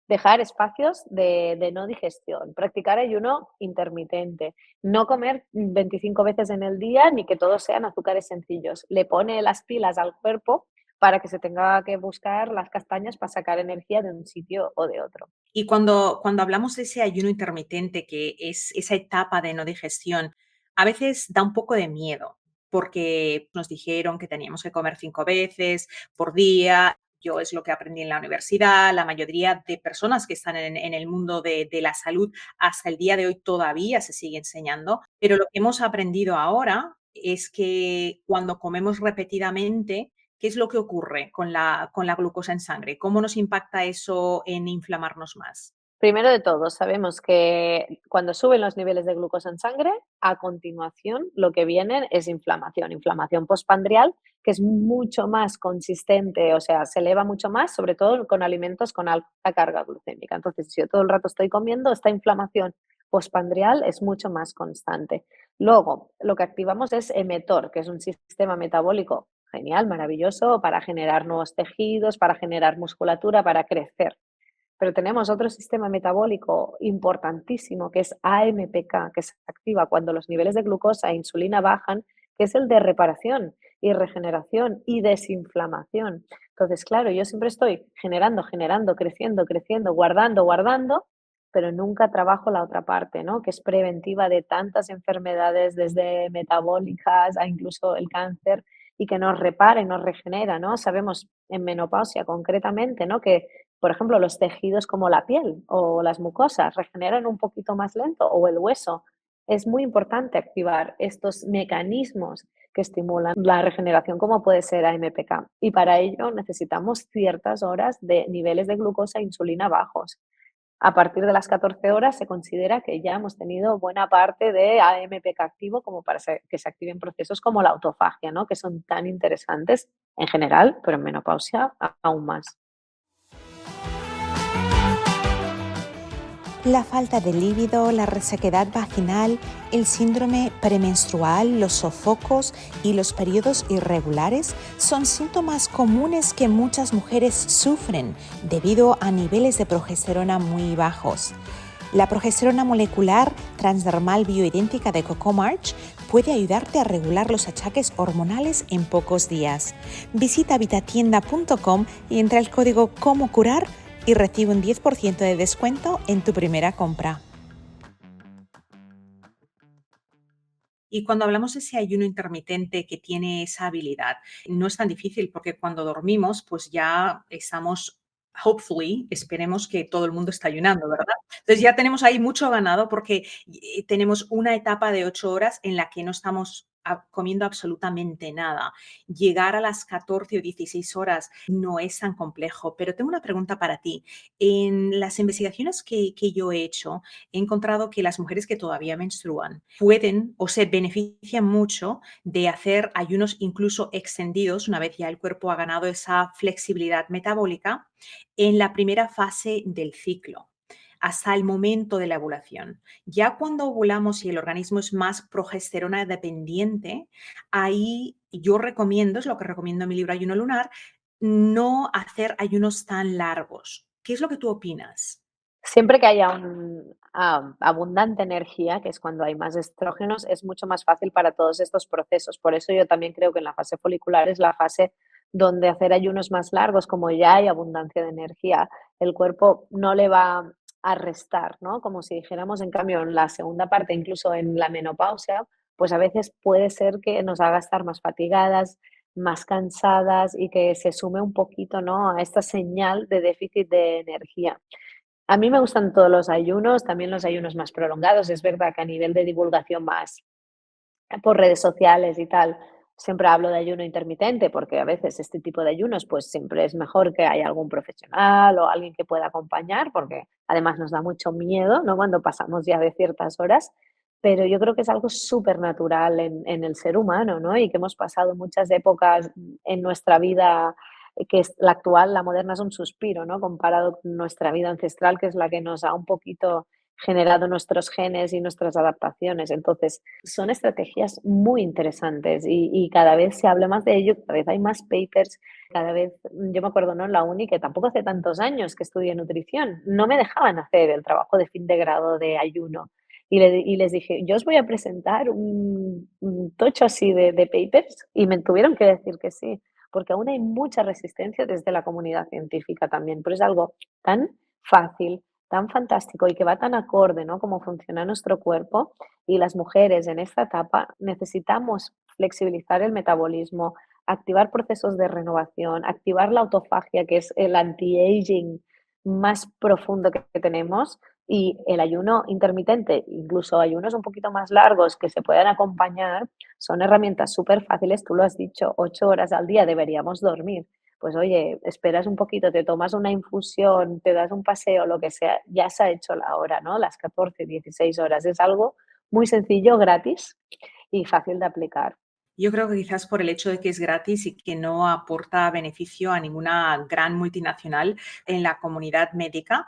B: dejar espacios de no digestión, practicar ayuno intermitente, no comer 25 veces en el día ni que todos sean azúcares sencillos. Le pone las pilas al cuerpo para que se tenga que buscar las castañas para sacar energía de un sitio o de otro.
A: Y cuando hablamos de ese ayuno intermitente, que es esa etapa de no digestión, a veces da un poco de miedo, porque nos dijeron que teníamos que comer 5 veces por día. Yo es lo que aprendí en la universidad. La mayoría de personas que están en el mundo de la salud hasta el día de hoy todavía se sigue enseñando. Pero lo que hemos aprendido ahora es que cuando comemos repetidamente, ¿qué es lo que ocurre con la glucosa en sangre? ¿Cómo nos impacta eso en inflamarnos más?
B: Primero de todo, sabemos que cuando suben los niveles de glucosa en sangre, a continuación lo que viene es inflamación, inflamación postprandial, que es mucho más consistente, o sea, se eleva mucho más, sobre todo con alimentos con alta carga glucémica. Entonces, si yo todo el rato estoy comiendo, esta inflamación postprandial es mucho más constante. Luego, lo que activamos es emetor, que es un sistema metabólico genial, maravilloso, para generar nuevos tejidos, para generar musculatura, para crecer. Pero tenemos otro sistema metabólico importantísimo, que es AMPK, que se activa cuando los niveles de glucosa e insulina bajan, que es el de reparación y regeneración y desinflamación. Entonces, claro, yo siempre estoy generando, generando, creciendo, creciendo, guardando, guardando, pero nunca trabajo la otra parte, ¿no? Que es preventiva de tantas enfermedades, desde metabólicas a incluso el cáncer, y que nos repara y nos regenera, ¿no? Sabemos en menopausia concretamente, ¿no? Que por ejemplo, los tejidos como la piel o las mucosas regeneran un poquito más lento o el hueso. Es muy importante activar estos mecanismos que estimulan la regeneración, como puede ser AMPK. Y para ello necesitamos ciertas horas de niveles de glucosa e insulina bajos. A partir de las 14 horas se considera que ya hemos tenido buena parte de AMPK activo como para que se activen procesos como la autofagia, ¿no? Que son tan interesantes en general, pero en menopausia aún más.
A: La falta de líbido, la resequedad vaginal, el síndrome premenstrual, los sofocos y los periodos irregulares son síntomas comunes que muchas mujeres sufren debido a niveles de progesterona muy bajos. La progesterona molecular transdermal bioidéntica de Cocomarch puede ayudarte a regular los achaques hormonales en pocos días. Visita vitatienda.com y entra el código Cómo Curar y recibe un 10% de descuento en tu primera compra. Y cuando hablamos de ese ayuno intermitente que tiene esa habilidad, no es tan difícil porque cuando dormimos, pues ya estamos, hopefully, esperemos que todo el mundo está ayunando, ¿verdad? Entonces ya tenemos ahí mucho ganado porque tenemos una etapa de 8 horas en la que no estamos comiendo absolutamente nada. Llegar a las 14 o 16 horas no es tan complejo, pero tengo una pregunta para ti. En las investigaciones que yo he hecho, he encontrado que las mujeres que todavía menstruan pueden o se benefician mucho de hacer ayunos incluso extendidos una vez ya el cuerpo ha ganado esa flexibilidad metabólica en la primera fase del ciclo hasta el momento de la ovulación. Ya cuando ovulamos y el organismo es más progesterona dependiente, ahí yo recomiendo, es lo que recomiendo en mi libro Ayuno Lunar, no hacer ayunos tan largos. ¿Qué es lo que tú opinas?
B: Siempre que haya abundante energía, que es cuando hay más estrógenos, es mucho más fácil para todos estos procesos. Por eso yo también creo que en la fase folicular es la fase donde hacer ayunos más largos, como ya hay abundancia de energía, el cuerpo no le va a restar, ¿no? Como si dijéramos, en cambio, en la segunda parte, incluso en la menopausia, pues a veces puede ser que nos haga estar más fatigadas, más cansadas y que se sume un poquito, ¿no? A esta señal de déficit de energía. A mí me gustan todos los ayunos, también los ayunos más prolongados. Es verdad que a nivel de divulgación más por redes sociales y tal, siempre hablo de ayuno intermitente, porque a veces este tipo de ayunos, pues siempre es mejor que haya algún profesional o alguien que pueda acompañar, porque además nos da mucho miedo, ¿no? Cuando pasamos ya de ciertas horas, pero yo creo que es algo súper natural en el ser humano, ¿no? Y que hemos pasado muchas épocas en nuestra vida, que es la actual, la moderna es un suspiro, ¿no? Comparado con nuestra vida ancestral, que es la que nos ha un poquito generado nuestros genes y nuestras adaptaciones. Entonces, son estrategias muy interesantes y cada vez se habla más de ello, cada vez hay más papers, cada vez, yo me acuerdo, ¿no? En la uni, que tampoco hace tantos años que estudié nutrición, no me dejaban hacer el trabajo de fin de grado de ayuno. Y les dije, yo os voy a presentar un tocho así de papers y me tuvieron que decir que sí, porque aún hay mucha resistencia desde la comunidad científica también, pero es algo tan fácil, tan fantástico y que va tan acorde, ¿no? Cómo funciona nuestro cuerpo y las mujeres en esta etapa necesitamos flexibilizar el metabolismo, activar procesos de renovación, activar la autofagia, que es el anti-aging más profundo que tenemos, y el ayuno intermitente, incluso ayunos un poquito más largos que se puedan acompañar, son herramientas súper fáciles. Tú lo has dicho, 8 horas al día deberíamos dormir. Pues oye, esperas un poquito, te tomas una infusión, te das un paseo, lo que sea, ya se ha hecho la hora, ¿no? Las 14, 16 horas. Es algo muy sencillo, gratis y fácil de aplicar.
A: Yo creo que quizás por el hecho de que es gratis y que no aporta beneficio a ninguna gran multinacional en la comunidad médica,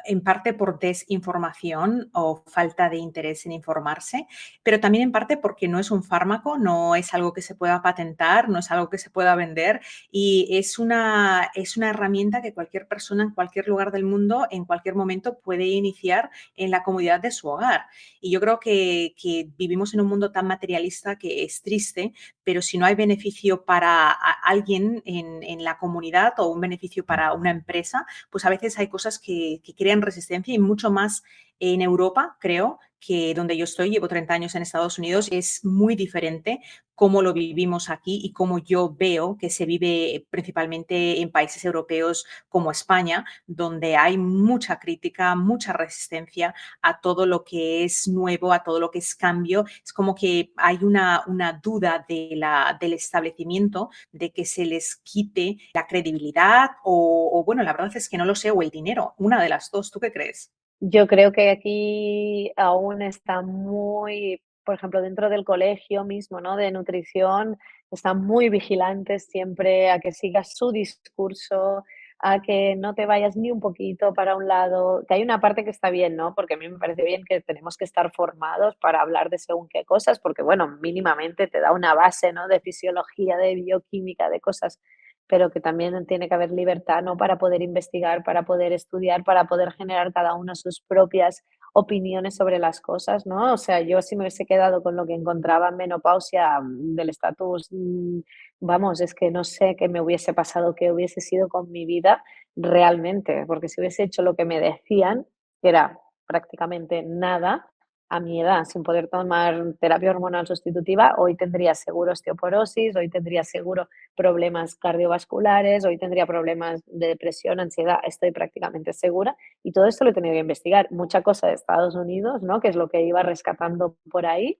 A: en parte por desinformación o falta de interés en informarse, pero también en parte porque no es un fármaco, no es algo que se pueda patentar, no es algo que se pueda vender y es una herramienta que cualquier persona en cualquier lugar del mundo, en cualquier momento, puede iniciar en la comodidad de su hogar. Y yo creo que vivimos en un mundo tan materialista que es triste, pero si no hay beneficio para alguien en la comunidad o un beneficio para una empresa, pues a veces hay cosas que crean resistencia y mucho más en Europa, creo, que donde yo estoy, llevo 30 años en Estados Unidos, es muy diferente cómo lo vivimos aquí y cómo yo veo que se vive principalmente en países europeos como España, donde hay mucha crítica, mucha resistencia a todo lo que es nuevo, a todo lo que es cambio. Es como que hay una duda del establecimiento, de que se les quite la credibilidad o, bueno, la verdad es que no lo sé, o el dinero, una de las dos. ¿Tú qué crees?
B: Yo creo que aquí aún está muy, por ejemplo, dentro del colegio mismo, ¿no? De nutrición, están muy vigilantes siempre a que sigas su discurso, a que no te vayas ni un poquito para un lado. Que hay una parte que está bien, ¿no? Porque a mí me parece bien que tenemos que estar formados para hablar de según qué cosas, porque bueno, mínimamente te da una base, ¿no? De fisiología, de bioquímica, de cosas, pero que también tiene que haber libertad, ¿no? Para poder investigar, para poder estudiar, para poder generar cada uno sus propias opiniones sobre las cosas, ¿no? O sea, yo si me hubiese quedado con lo que encontraba en menopausia, del estatus, vamos, es que no sé qué me hubiese pasado, qué hubiese sido con mi vida realmente, porque si hubiese hecho lo que me decían, que era prácticamente nada, a mi edad, sin poder tomar terapia hormonal sustitutiva, hoy tendría seguro osteoporosis, hoy tendría seguro problemas cardiovasculares, hoy tendría problemas de depresión, ansiedad, estoy prácticamente segura. Y todo esto lo he tenido que investigar. Mucha cosa de Estados Unidos, ¿no? Que es lo que iba rescatando por ahí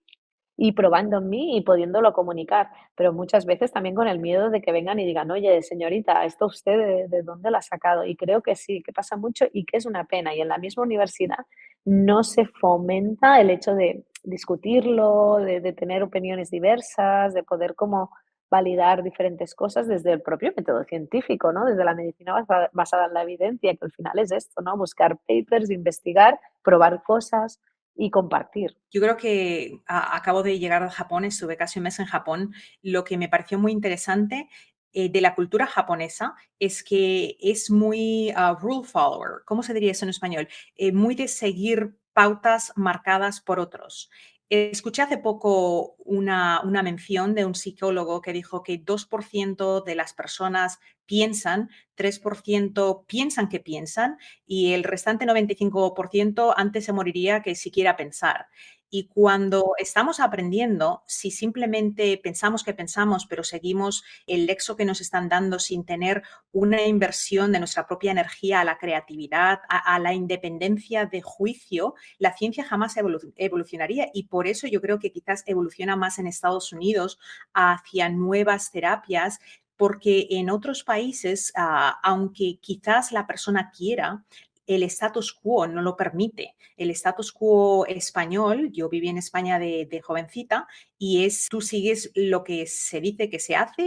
B: y probando en mí y pudiéndolo comunicar, pero muchas veces también con el miedo de que vengan y digan: "Oye, señorita, ¿esto usted de dónde lo ha sacado?". Y creo que sí, que pasa mucho y que es una pena. Y en la misma universidad no se fomenta el hecho de discutirlo, de tener opiniones diversas, de poder como validar diferentes cosas desde el propio método científico, ¿no? Desde la medicina basada en la evidencia, que al final es esto, ¿no? Buscar papers, investigar, probar cosas y compartir.
A: Yo creo que acabo de llegar a Japón, estuve casi un mes en Japón. Lo que me pareció muy interesante de la cultura japonesa es que es muy rule follower. ¿Cómo se diría eso en español? Muy de seguir pautas marcadas por otros. Escuché hace poco una mención de un psicólogo que dijo que 2% de las personas piensan, 3% piensan que piensan y el restante 95% antes se moriría que siquiera pensar. Y cuando estamos aprendiendo, si simplemente pensamos que pensamos, pero seguimos el lexo que nos están dando sin tener una inversión de nuestra propia energía a la creatividad, a la independencia de juicio, la ciencia jamás evolucionaría. Y por eso yo creo que quizás evoluciona más en Estados Unidos hacia nuevas terapias, porque en otros países, aunque quizás la persona quiera, el status quo no lo permite. El status quo español, yo viví en España de jovencita, y es tú sigues lo que se dice que se hace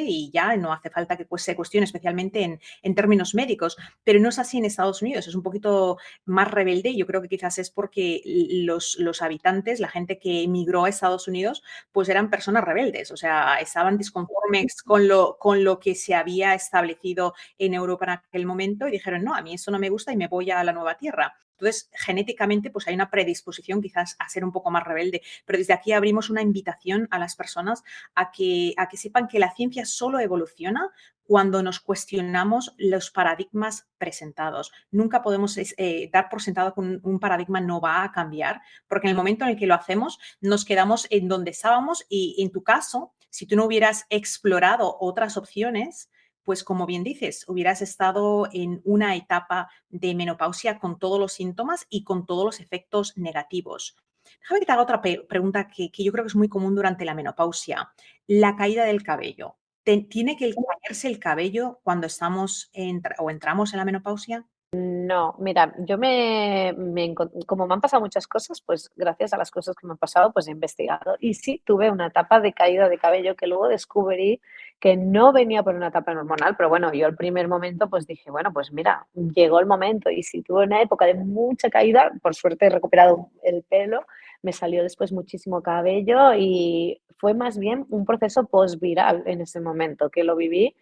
A: y ya no hace falta que pues, se cuestione, especialmente en términos médicos. Pero no es así en Estados Unidos, es un poquito más rebelde y yo creo que quizás es porque los habitantes, la gente que emigró a Estados Unidos, pues eran personas rebeldes, o sea, estaban disconformes con lo que se había establecido en Europa en aquel momento y dijeron, no, a mí eso no me gusta y me voy a la nueva tierra. Entonces, genéticamente, pues hay una predisposición quizás a ser un poco más rebelde, pero desde aquí abrimos una invitación a las personas a que sepan que la ciencia solo evoluciona cuando nos cuestionamos los paradigmas presentados. Nunca podemos dar por sentado que un paradigma no va a cambiar, porque en el momento en el que lo hacemos, nos quedamos en donde estábamos y en tu caso, si tú no hubieras explorado otras opciones, pues como bien dices, hubieras estado en una etapa de menopausia con todos los síntomas y con todos los efectos negativos. Déjame que te haga otra pregunta que yo creo que es muy común durante la menopausia. La caída del cabello. ¿Tiene que caerse el cabello cuando estamos o entramos en la menopausia?
B: No, mira, yo como me han pasado muchas cosas, pues gracias a las cosas que me han pasado, pues he investigado. Y sí, tuve una etapa de caída de cabello que luego descubrí que no venía por una etapa hormonal, pero bueno, yo al primer momento pues dije, bueno, pues mira, llegó el momento y si tuve una época de mucha caída, por suerte he recuperado el pelo, me salió después muchísimo cabello y fue más bien un proceso postviral en ese momento que lo viví.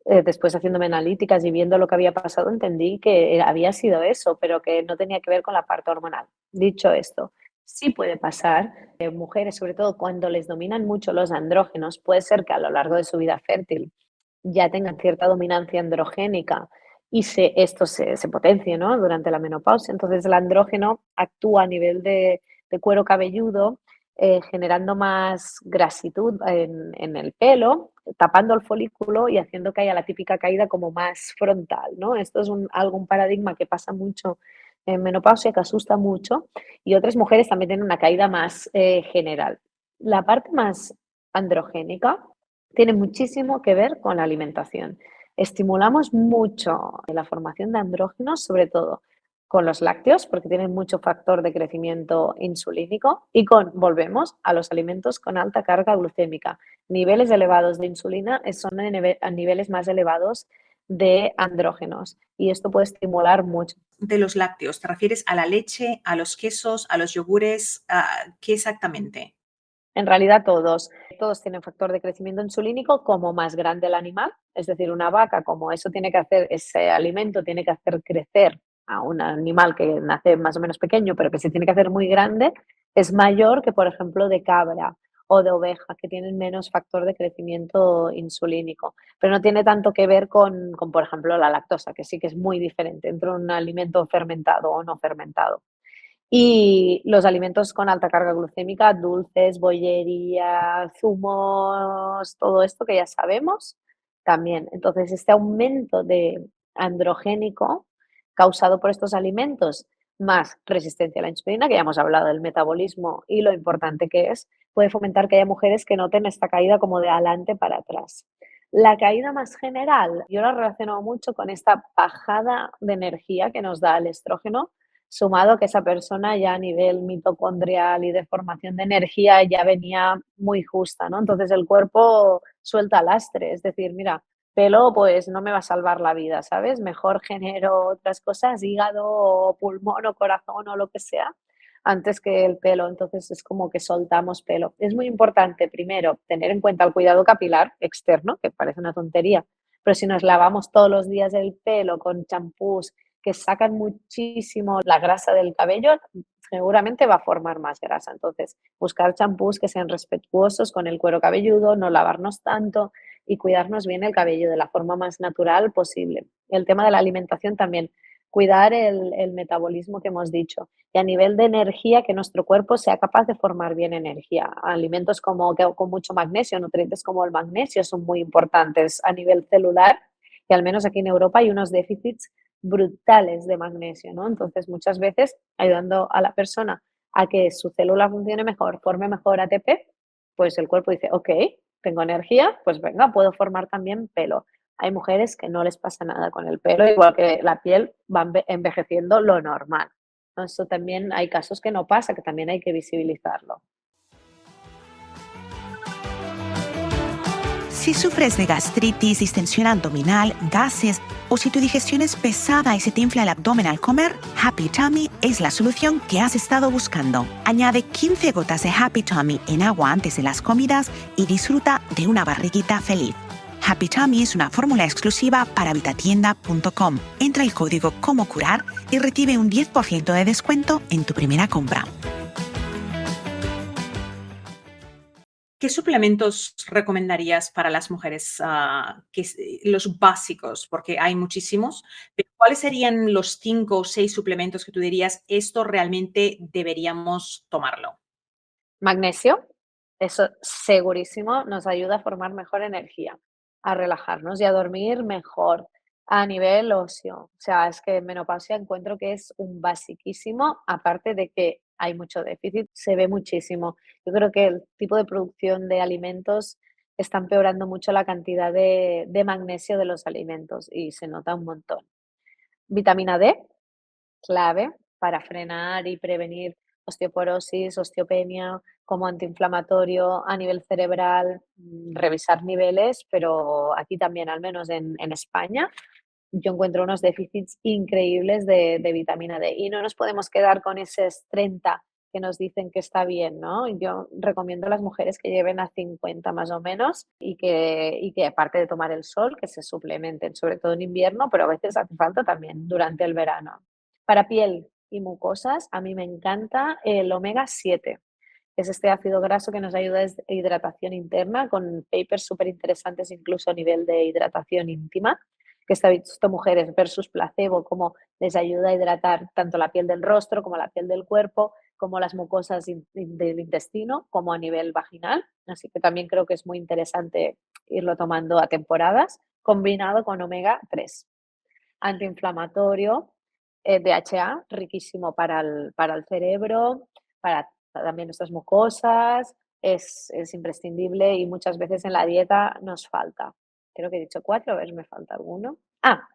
B: Después haciéndome analíticas y viendo lo que había pasado, entendí que había sido eso, pero que no tenía que ver con la parte hormonal. Dicho esto, sí puede pasar, mujeres, sobre todo cuando les dominan mucho los andrógenos, puede ser que a lo largo de su vida fértil ya tengan cierta dominancia androgénica y esto se potencie, ¿no? Durante la menopausia. Entonces, el andrógeno actúa a nivel de de cuero cabelludo, generando más grasitud en el pelo, tapando el folículo y haciendo que haya la típica caída como más frontal, ¿no? Esto es un paradigma que pasa mucho en menopausia, que asusta mucho, y otras mujeres también tienen una caída más general. La parte más androgénica tiene muchísimo que ver con la alimentación. Estimulamos mucho la formación de andrógenos, sobre todo con los lácteos, porque tienen mucho factor de crecimiento insulínico, y volvemos a los alimentos con alta carga glucémica. Niveles elevados de insulina son a niveles más elevados de andrógenos, y esto puede estimular mucho.
A: De los lácteos, ¿te refieres a la leche, a los quesos, a los yogures? ¿Qué exactamente?
B: En realidad todos tienen factor de crecimiento insulínico como más grande el animal, es decir, una vaca, como eso tiene que hacer, ese alimento tiene que hacer crecer a un animal que nace más o menos pequeño, pero que se tiene que hacer muy grande, es mayor que, por ejemplo, de cabra o de oveja, que tienen menos factor de crecimiento insulínico. Pero no tiene tanto que ver con, por ejemplo, la lactosa, que sí que es muy diferente entre un alimento fermentado o no fermentado. Y los alimentos con alta carga glucémica, dulces, bollería, zumos, todo esto que ya sabemos, también. Entonces, este aumento de androgénico causado por estos alimentos, más resistencia a la insulina, que ya hemos hablado del metabolismo y lo importante que es, puede fomentar que haya mujeres que noten esta caída como de adelante para atrás. La caída más general, yo la relaciono mucho con esta bajada de energía que nos da el estrógeno, sumado a que esa persona ya a nivel mitocondrial y de formación de energía ya venía muy justa, ¿no? Entonces el cuerpo suelta lastre, es decir, mira, pelo pues no me va a salvar la vida, ¿sabes? Mejor genero otras cosas, hígado o pulmón o corazón o lo que sea, antes que el pelo. Entonces es como que soltamos pelo. Es muy importante, primero, tener en cuenta el cuidado capilar externo, que parece una tontería, pero si nos lavamos todos los días el pelo con champús que sacan muchísimo la grasa del cabello, seguramente va a formar más grasa. Entonces, buscar champús que sean respetuosos con el cuero cabelludo, no lavarnos tanto y cuidarnos bien el cabello de la forma más natural posible. El tema de la alimentación también, cuidar el metabolismo que hemos dicho, y a nivel de energía, que nuestro cuerpo sea capaz de formar bien energía. Alimentos como con mucho magnesio, nutrientes como el magnesio son muy importantes a nivel celular, y al menos aquí en Europa hay unos déficits brutales de magnesio, ¿no? Entonces, muchas veces ayudando a la persona a que su célula funcione mejor, forme mejor ATP, pues el cuerpo dice, ok, tengo energía, pues venga, puedo formar también pelo. Hay mujeres que no les pasa nada con el pelo, igual que la piel va envejeciendo lo normal, ¿no? Eso también hay casos que no pasa, que también hay que visibilizarlo.
D: Si sufres de gastritis, distensión abdominal, gases o si tu digestión es pesada y se te infla el abdomen al comer, Happy Tummy es la solución que has estado buscando. Añade 15 gotas de Happy Tummy en agua antes de las comidas y disfruta de una barriguita feliz. Happy Tummy es una fórmula exclusiva para vitatienda.com. Entra el código Como Curar y recibe un 10% de descuento en tu primera compra.
A: ¿Qué suplementos recomendarías para las mujeres? Los básicos, porque hay muchísimos, pero ¿cuáles serían los 5 o 6 suplementos que tú dirías, esto realmente deberíamos tomarlo?
B: Magnesio, eso segurísimo nos ayuda a formar mejor energía, a relajarnos y a dormir mejor a nivel óseo. O sea, es que en menopausia encuentro que es un basiquísimo, aparte de que hay mucho déficit, se ve muchísimo. Yo creo que el tipo de producción de alimentos está empeorando mucho la cantidad de magnesio de los alimentos y se nota un montón. Vitamina D, clave para frenar y prevenir osteoporosis, osteopenia, como antiinflamatorio a nivel cerebral, revisar niveles, pero aquí también, al menos en España, yo encuentro unos déficits increíbles de vitamina D y no nos podemos quedar con esos 30 que nos dicen que está bien, ¿no? Yo recomiendo a las mujeres que lleven a 50 más o menos y que aparte de tomar el sol, que se suplementen, sobre todo en invierno, pero a veces hace falta también durante el verano. Para piel y mucosas, a mí me encanta el omega 7, que es este ácido graso que nos ayuda a hidratación interna, con papers súper interesantes incluso a nivel de hidratación íntima, que está visto mujeres versus placebo, cómo les ayuda a hidratar tanto la piel del rostro como la piel del cuerpo, como las mucosas del intestino, como a nivel vaginal. Así que también creo que es muy interesante irlo tomando a temporadas, combinado con omega 3 antiinflamatorio, DHA, riquísimo para el cerebro, para también nuestras mucosas, es imprescindible y muchas veces en la dieta nos falta. Creo que he dicho 4, a ver, me falta alguno. Ah,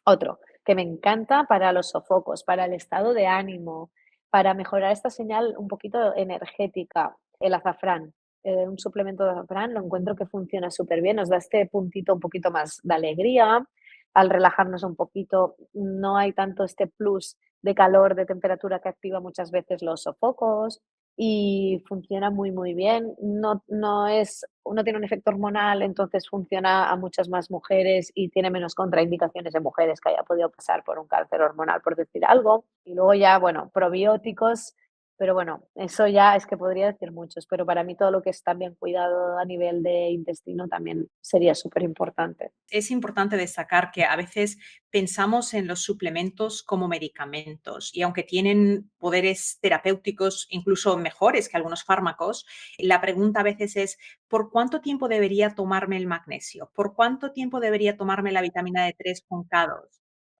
B: otro, que me encanta para los sofocos, para el estado de ánimo, para mejorar esta señal un poquito energética, el azafrán. Un suplemento de azafrán lo encuentro que funciona súper bien, nos da este puntito un poquito más de alegría, al relajarnos un poquito, no hay tanto este plus de calor, de temperatura que activa muchas veces los sofocos y funciona muy, muy bien. No tiene un efecto hormonal, entonces funciona a muchas más mujeres y tiene menos contraindicaciones en mujeres que haya podido pasar por un cáncer hormonal, por decir algo. Y luego ya, bueno, probióticos, pero bueno, eso ya es que podría decir muchos, pero para mí todo lo que es también cuidado a nivel de intestino también sería súper importante.
A: Es importante destacar que a veces pensamos en los suplementos como medicamentos y aunque tienen poderes terapéuticos incluso mejores que algunos fármacos, la pregunta a veces es ¿por cuánto tiempo debería tomarme el magnesio? ¿Por cuánto tiempo debería tomarme la vitamina D3 con K2?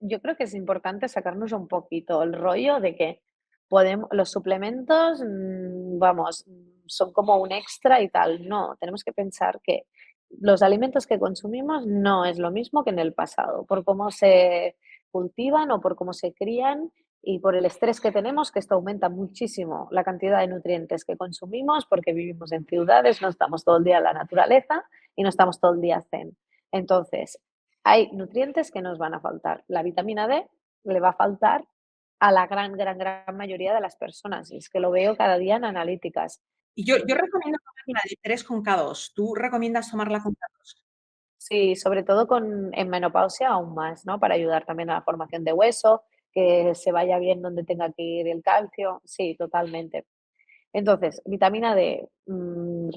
B: Yo creo que es importante sacarnos un poquito el rollo de que podemos, los suplementos, vamos, son como un extra y tal. No, tenemos que pensar que los alimentos que consumimos no es lo mismo que en el pasado, por cómo se cultivan o por cómo se crían y por el estrés que tenemos, que esto aumenta muchísimo la cantidad de nutrientes que consumimos porque vivimos en ciudades, no estamos todo el día en la naturaleza y no estamos todo el día zen. Entonces, hay nutrientes que nos van a faltar. La vitamina D le va a faltar a la gran mayoría de las personas, y es que lo veo cada día en analíticas.
A: Y yo recomiendo tomar la D3 con K2. ¿Tú recomiendas tomarla con K2?
B: Sí, sobre todo en menopausia aún más, ¿no? Para ayudar también a la formación de hueso, que se vaya bien donde tenga que ir el calcio. Sí, totalmente. Entonces, vitamina D,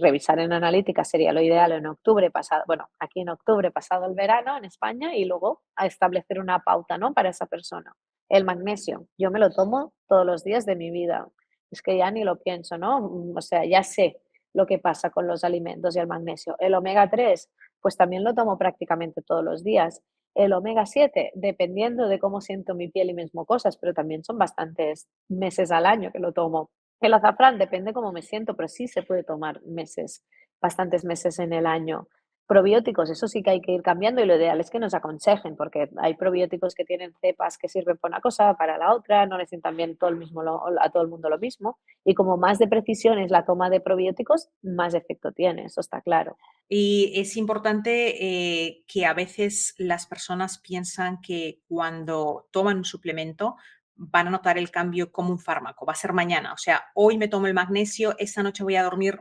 B: revisar en analítica sería lo ideal en octubre pasado, bueno, aquí en octubre pasado el verano en España y luego a establecer una pauta, ¿no? Para esa persona. El magnesio, yo me lo tomo todos los días de mi vida. Es que ya ni lo pienso, ¿no? O sea, ya sé lo que pasa con los alimentos y el magnesio. El omega 3, pues también lo tomo prácticamente todos los días. El omega 7, dependiendo de cómo siento mi piel y mis mucosas, pero también son bastantes meses al año que lo tomo. El azafrán depende cómo me siento, pero sí se puede tomar meses, bastantes meses en el año. Probióticos, eso sí que hay que ir cambiando y lo ideal es que nos aconsejen, porque hay probióticos que tienen cepas que sirven para una cosa, para la otra, no le sientan bien a todo el mundo lo mismo. Y como más de precisión es la toma de probióticos, más efecto tiene, eso está claro.
A: Y es importante que a veces las personas piensan que cuando toman un suplemento van a notar el cambio como un fármaco, va a ser mañana. O sea, hoy me tomo el magnesio, esta noche voy a dormir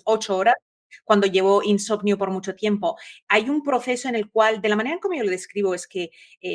A: 8 horas cuando llevo insomnio por mucho tiempo. Hay un proceso en el cual, de la manera en como yo lo describo, es que,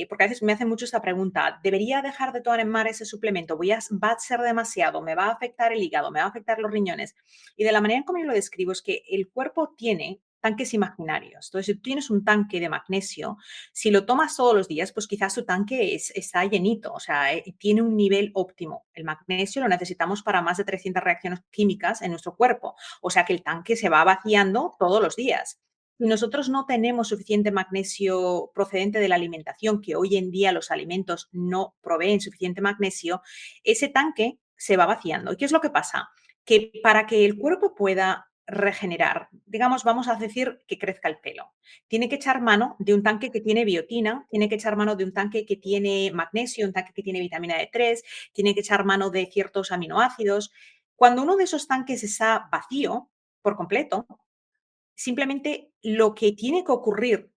A: porque a veces me hacen mucho esta pregunta, ¿debería dejar de tomar ese suplemento? ¿Va a ser demasiado? ¿Me va a afectar el hígado? ¿Me va a afectar los riñones? Y de la manera en como yo lo describo es que el cuerpo tiene tanques imaginarios. Entonces, si tú tienes un tanque de magnesio, si lo tomas todos los días, pues quizás tu tanque está llenito, o sea, tiene un nivel óptimo. El magnesio lo necesitamos para más de 300 reacciones químicas en nuestro cuerpo, o sea que el tanque se va vaciando todos los días. Si nosotros no tenemos suficiente magnesio procedente de la alimentación, que hoy en día los alimentos no proveen suficiente magnesio, ese tanque se va vaciando. ¿Y qué es lo que pasa? Que para que el cuerpo pueda regenerar, digamos, vamos a decir que crezca el pelo, tiene que echar mano de un tanque que tiene biotina, tiene que echar mano de un tanque que tiene magnesio, un tanque que tiene vitamina D3, tiene que echar mano de ciertos aminoácidos. Cuando uno de esos tanques está vacío por completo, simplemente lo que tiene que ocurrir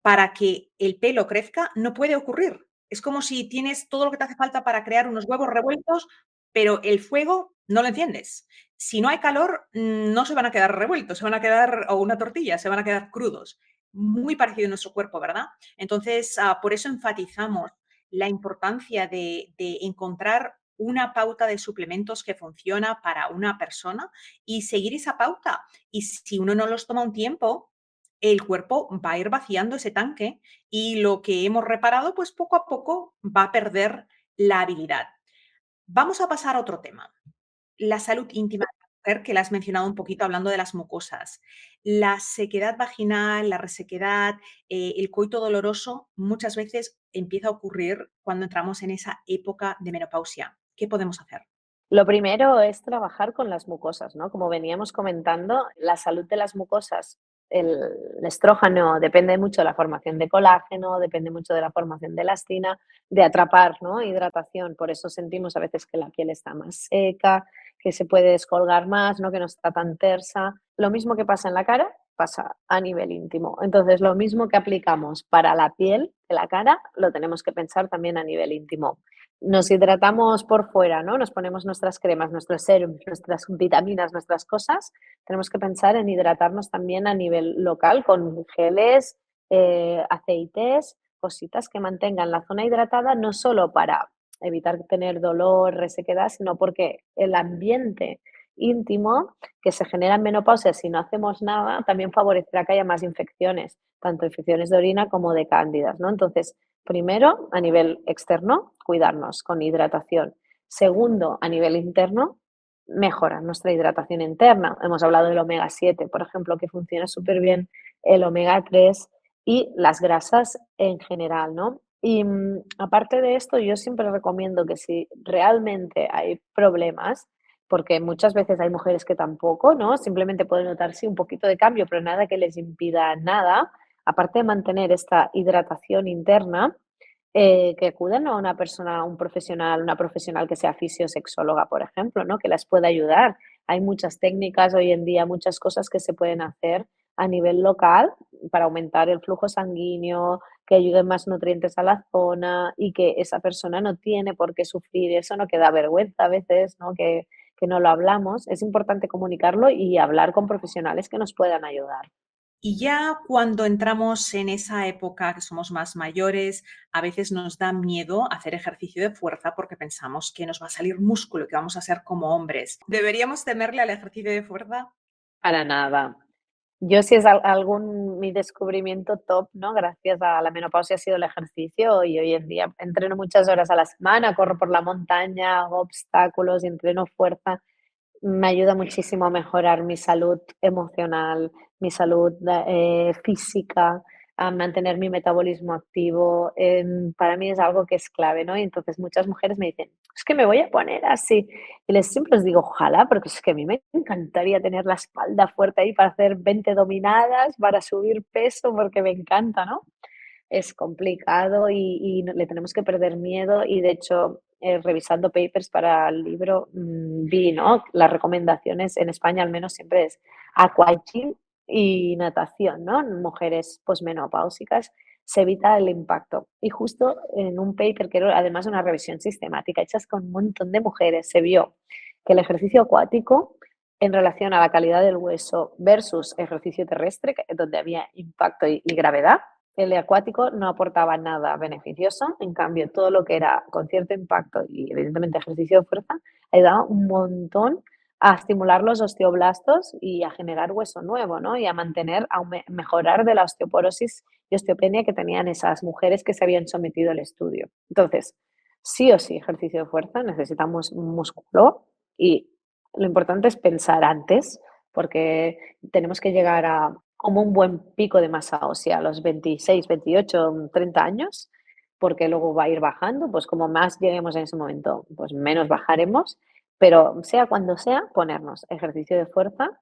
A: para que el pelo crezca no puede ocurrir. Es como si tienes todo lo que te hace falta para crear unos huevos revueltos, pero el fuego no lo enciendes. Si no hay calor, no se van a quedar revueltos, se van a quedar, o una tortilla, se van a quedar crudos. Muy parecido en nuestro cuerpo, ¿verdad? Entonces, por eso enfatizamos la importancia de encontrar una pauta de suplementos que funciona para una persona y seguir esa pauta. Y si uno no los toma un tiempo, el cuerpo va a ir vaciando ese tanque y lo que hemos reparado, pues poco a poco va a perder la habilidad. Vamos a pasar a otro tema. La salud íntima de la mujer, que la has mencionado un poquito hablando de las mucosas. La sequedad vaginal, la resequedad, el coito doloroso, muchas veces empieza a ocurrir cuando entramos en esa época de menopausia. ¿Qué podemos hacer?
B: Lo primero es trabajar con las mucosas, ¿no? Como veníamos comentando, la salud de las mucosas, el estrógeno depende mucho de la formación de colágeno, depende mucho de la formación de elastina, de atrapar, ¿no? Hidratación. Por eso sentimos a veces que la piel está más seca, que se puede descolgar más, ¿no? Que no está tan tersa. Lo mismo que pasa en la cara, pasa a nivel íntimo. Entonces, lo mismo que aplicamos para la piel de la cara, lo tenemos que pensar también a nivel íntimo. Nos hidratamos por fuera, ¿no? Nos ponemos nuestras cremas, nuestros serums, nuestras vitaminas, nuestras cosas. Tenemos que pensar en hidratarnos también a nivel local con geles, aceites, cositas que mantengan la zona hidratada, no solo para evitar tener dolor, resequedad, sino porque el ambiente íntimo que se genera en menopausia si no hacemos nada también favorecerá que haya más infecciones, tanto infecciones de orina como de cándidas, ¿no? Entonces, primero, a nivel externo, cuidarnos con hidratación. Segundo, a nivel interno, mejorar nuestra hidratación interna. Hemos hablado del omega 7, por ejemplo, que funciona súper bien, el omega 3 y las grasas en general, ¿no? Y aparte de esto, yo siempre recomiendo que si realmente hay problemas, porque muchas veces hay mujeres que tampoco, ¿no? Simplemente pueden notar sí un poquito de cambio, pero nada que les impida nada, aparte de mantener esta hidratación interna, que acudan a una persona, un profesional, una profesional que sea fisiosexóloga, por ejemplo, ¿no? Que las pueda ayudar. Hay muchas técnicas hoy en día, muchas cosas que se pueden hacer a nivel local para aumentar el flujo sanguíneo, que ayuden más nutrientes a la zona y que esa persona no tiene por qué sufrir eso, ¿no? Que da vergüenza a veces, ¿no? Que no lo hablamos. Es importante comunicarlo y hablar con profesionales que nos puedan ayudar.
A: Y ya cuando entramos en esa época que somos más mayores, a veces nos da miedo hacer ejercicio de fuerza porque pensamos que nos va a salir músculo y que vamos a ser como hombres. ¿Deberíamos temerle al ejercicio de fuerza?
B: Para nada. Yo si es algún mi descubrimiento top, ¿no? Gracias a la menopausia ha sido el ejercicio y hoy en día entreno muchas horas a la semana, corro por la montaña, hago obstáculos y entreno fuerza. Me ayuda muchísimo a mejorar mi salud emocional, mi salud física, a mantener mi metabolismo activo. Para mí es algo que es clave, ¿no? Y entonces muchas mujeres me dicen, es que me voy a poner así. Y les siempre les digo, ojalá, porque es que a mí me encantaría tener la espalda fuerte ahí para hacer 20 dominadas, para subir peso, porque me encanta, ¿no? Es complicado y le tenemos que perder miedo y de hecho, revisando papers para el libro, vi, ¿no? Las recomendaciones en España al menos siempre es aquagym y natación, ¿no? En mujeres posmenopáusicas se evita el impacto. Y justo en un paper que era además una revisión sistemática hechas con un montón de mujeres, se vio que el ejercicio acuático en relación a la calidad del hueso versus ejercicio terrestre, donde había impacto y gravedad, el acuático no aportaba nada beneficioso, en cambio todo lo que era con cierto impacto y evidentemente ejercicio de fuerza ayudaba un montón a estimular los osteoblastos y a generar hueso nuevo, ¿no? Y a mantener, mejorar de la osteoporosis y osteopenia que tenían esas mujeres que se habían sometido al estudio. Entonces, sí o sí ejercicio de fuerza, necesitamos músculo y lo importante es pensar antes, porque tenemos que llegar a como un buen pico de masa ósea a los 26, 28, 30 años, porque luego va a ir bajando, pues como más lleguemos en ese momento, pues menos bajaremos, pero sea cuando sea, ponernos ejercicio de fuerza,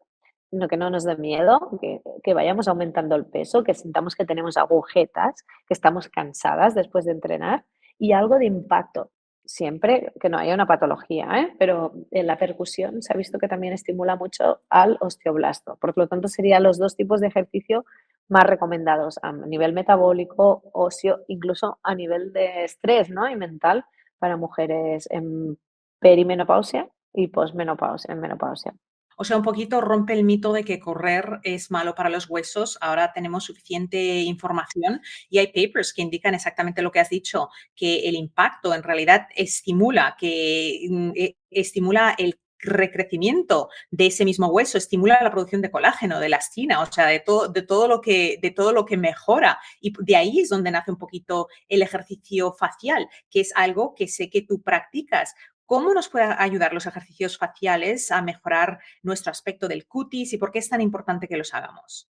B: que no nos dé miedo, que vayamos aumentando el peso, que sintamos que tenemos agujetas, que estamos cansadas después de entrenar y algo de impacto. Siempre que no haya una patología, ¿eh? Pero en la percusión se ha visto que también estimula mucho al osteoblasto. Por lo tanto, serían los dos tipos de ejercicio más recomendados a nivel metabólico, óseo, incluso a nivel de estrés, ¿no? Y mental para mujeres en perimenopausia y posmenopausia, en menopausia.
A: O sea, un poquito rompe el mito de que correr es malo para los huesos. Ahora tenemos suficiente información y hay papers que indican exactamente lo que has dicho, que el impacto en realidad estimula, estimula el recrecimiento de ese mismo hueso, estimula la producción de colágeno, de elastina, o sea, de todo lo que mejora. Y de ahí es donde nace un poquito el ejercicio facial, que es algo que sé que tú practicas. ¿Cómo nos pueden ayudar los ejercicios faciales a mejorar nuestro aspecto del cutis y por qué es tan importante que los hagamos?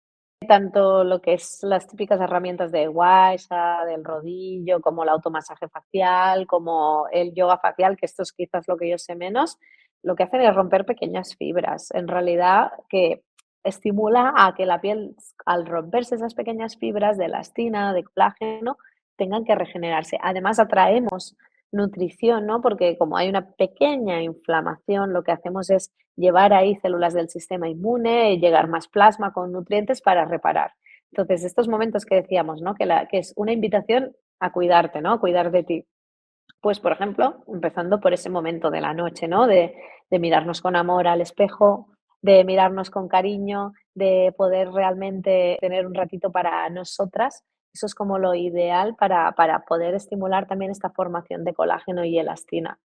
B: Tanto lo que es las típicas herramientas de guasha, del rodillo, como el automasaje facial, como el yoga facial, que esto es quizás lo que yo sé menos, lo que hacen es romper pequeñas fibras. En realidad, que estimula a que la piel, al romperse esas pequeñas fibras de elastina, de colágeno, tengan que regenerarse. Además, atraemos nutrición, ¿no? Porque como hay una pequeña inflamación, lo que hacemos es llevar ahí células del sistema inmune, llegar más plasma con nutrientes para reparar. Entonces, estos momentos que decíamos, ¿no? Que es una invitación a cuidarte, ¿no? A cuidar de ti. Pues, por ejemplo, empezando por ese momento de la noche, ¿no? De mirarnos con amor al espejo, de mirarnos con cariño, de poder realmente tener un ratito para nosotras. Eso es como lo ideal para poder estimular también esta formación de colágeno y elastina.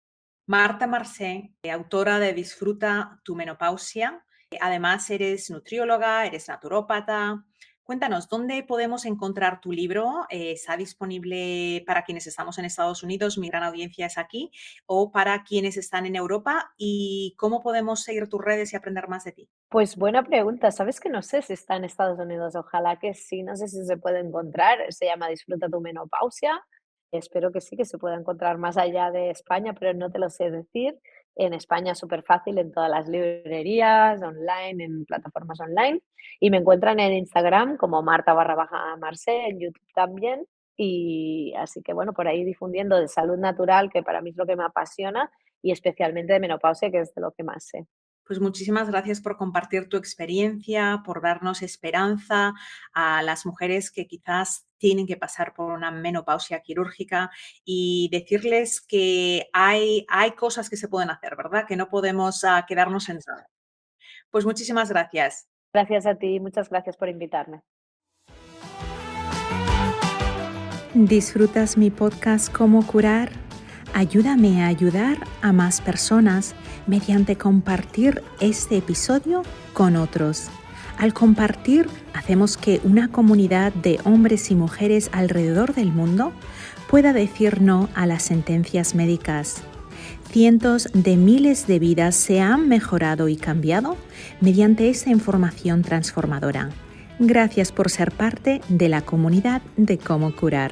A: Marta Marcé, autora de Disfruta tu menopausia. Además, eres nutrióloga, eres naturópata. Cuéntanos, ¿dónde podemos encontrar tu libro? ¿Está disponible para quienes estamos en Estados Unidos? Mi gran audiencia es aquí. ¿O para quienes están en Europa? ¿Y cómo podemos seguir tus redes y aprender más de ti?
B: Pues buena pregunta. ¿Sabes que no sé si está en Estados Unidos? Ojalá que sí, no sé si se puede encontrar. Se llama Disfruta tu menopausia. Espero que sí, que se pueda encontrar más allá de España, pero no te lo sé decir. En España es súper fácil en todas las librerías, online, en plataformas online. Y me encuentran en Instagram como Marta_Marcé, en YouTube también. Y así que bueno, por ahí difundiendo de salud natural, que para mí es lo que me apasiona, y especialmente de menopausia, que es de lo que más sé.
A: Pues muchísimas gracias por compartir tu experiencia, por darnos esperanza a las mujeres que quizás tienen que pasar por una menopausia quirúrgica y decirles que hay cosas que se pueden hacer, ¿verdad? Que no podemos quedarnos sentados. Pues muchísimas gracias.
B: Gracias a ti, muchas gracias por invitarme.
D: ¿Disfrutas mi podcast Cómo curar? Ayúdame a ayudar a más personas mediante compartir este episodio con otros. Al compartir, hacemos que una comunidad de hombres y mujeres alrededor del mundo pueda decir no a las sentencias médicas. Cientos de miles de vidas se han mejorado y cambiado mediante esta información transformadora. Gracias por ser parte de la comunidad de Cómo curar.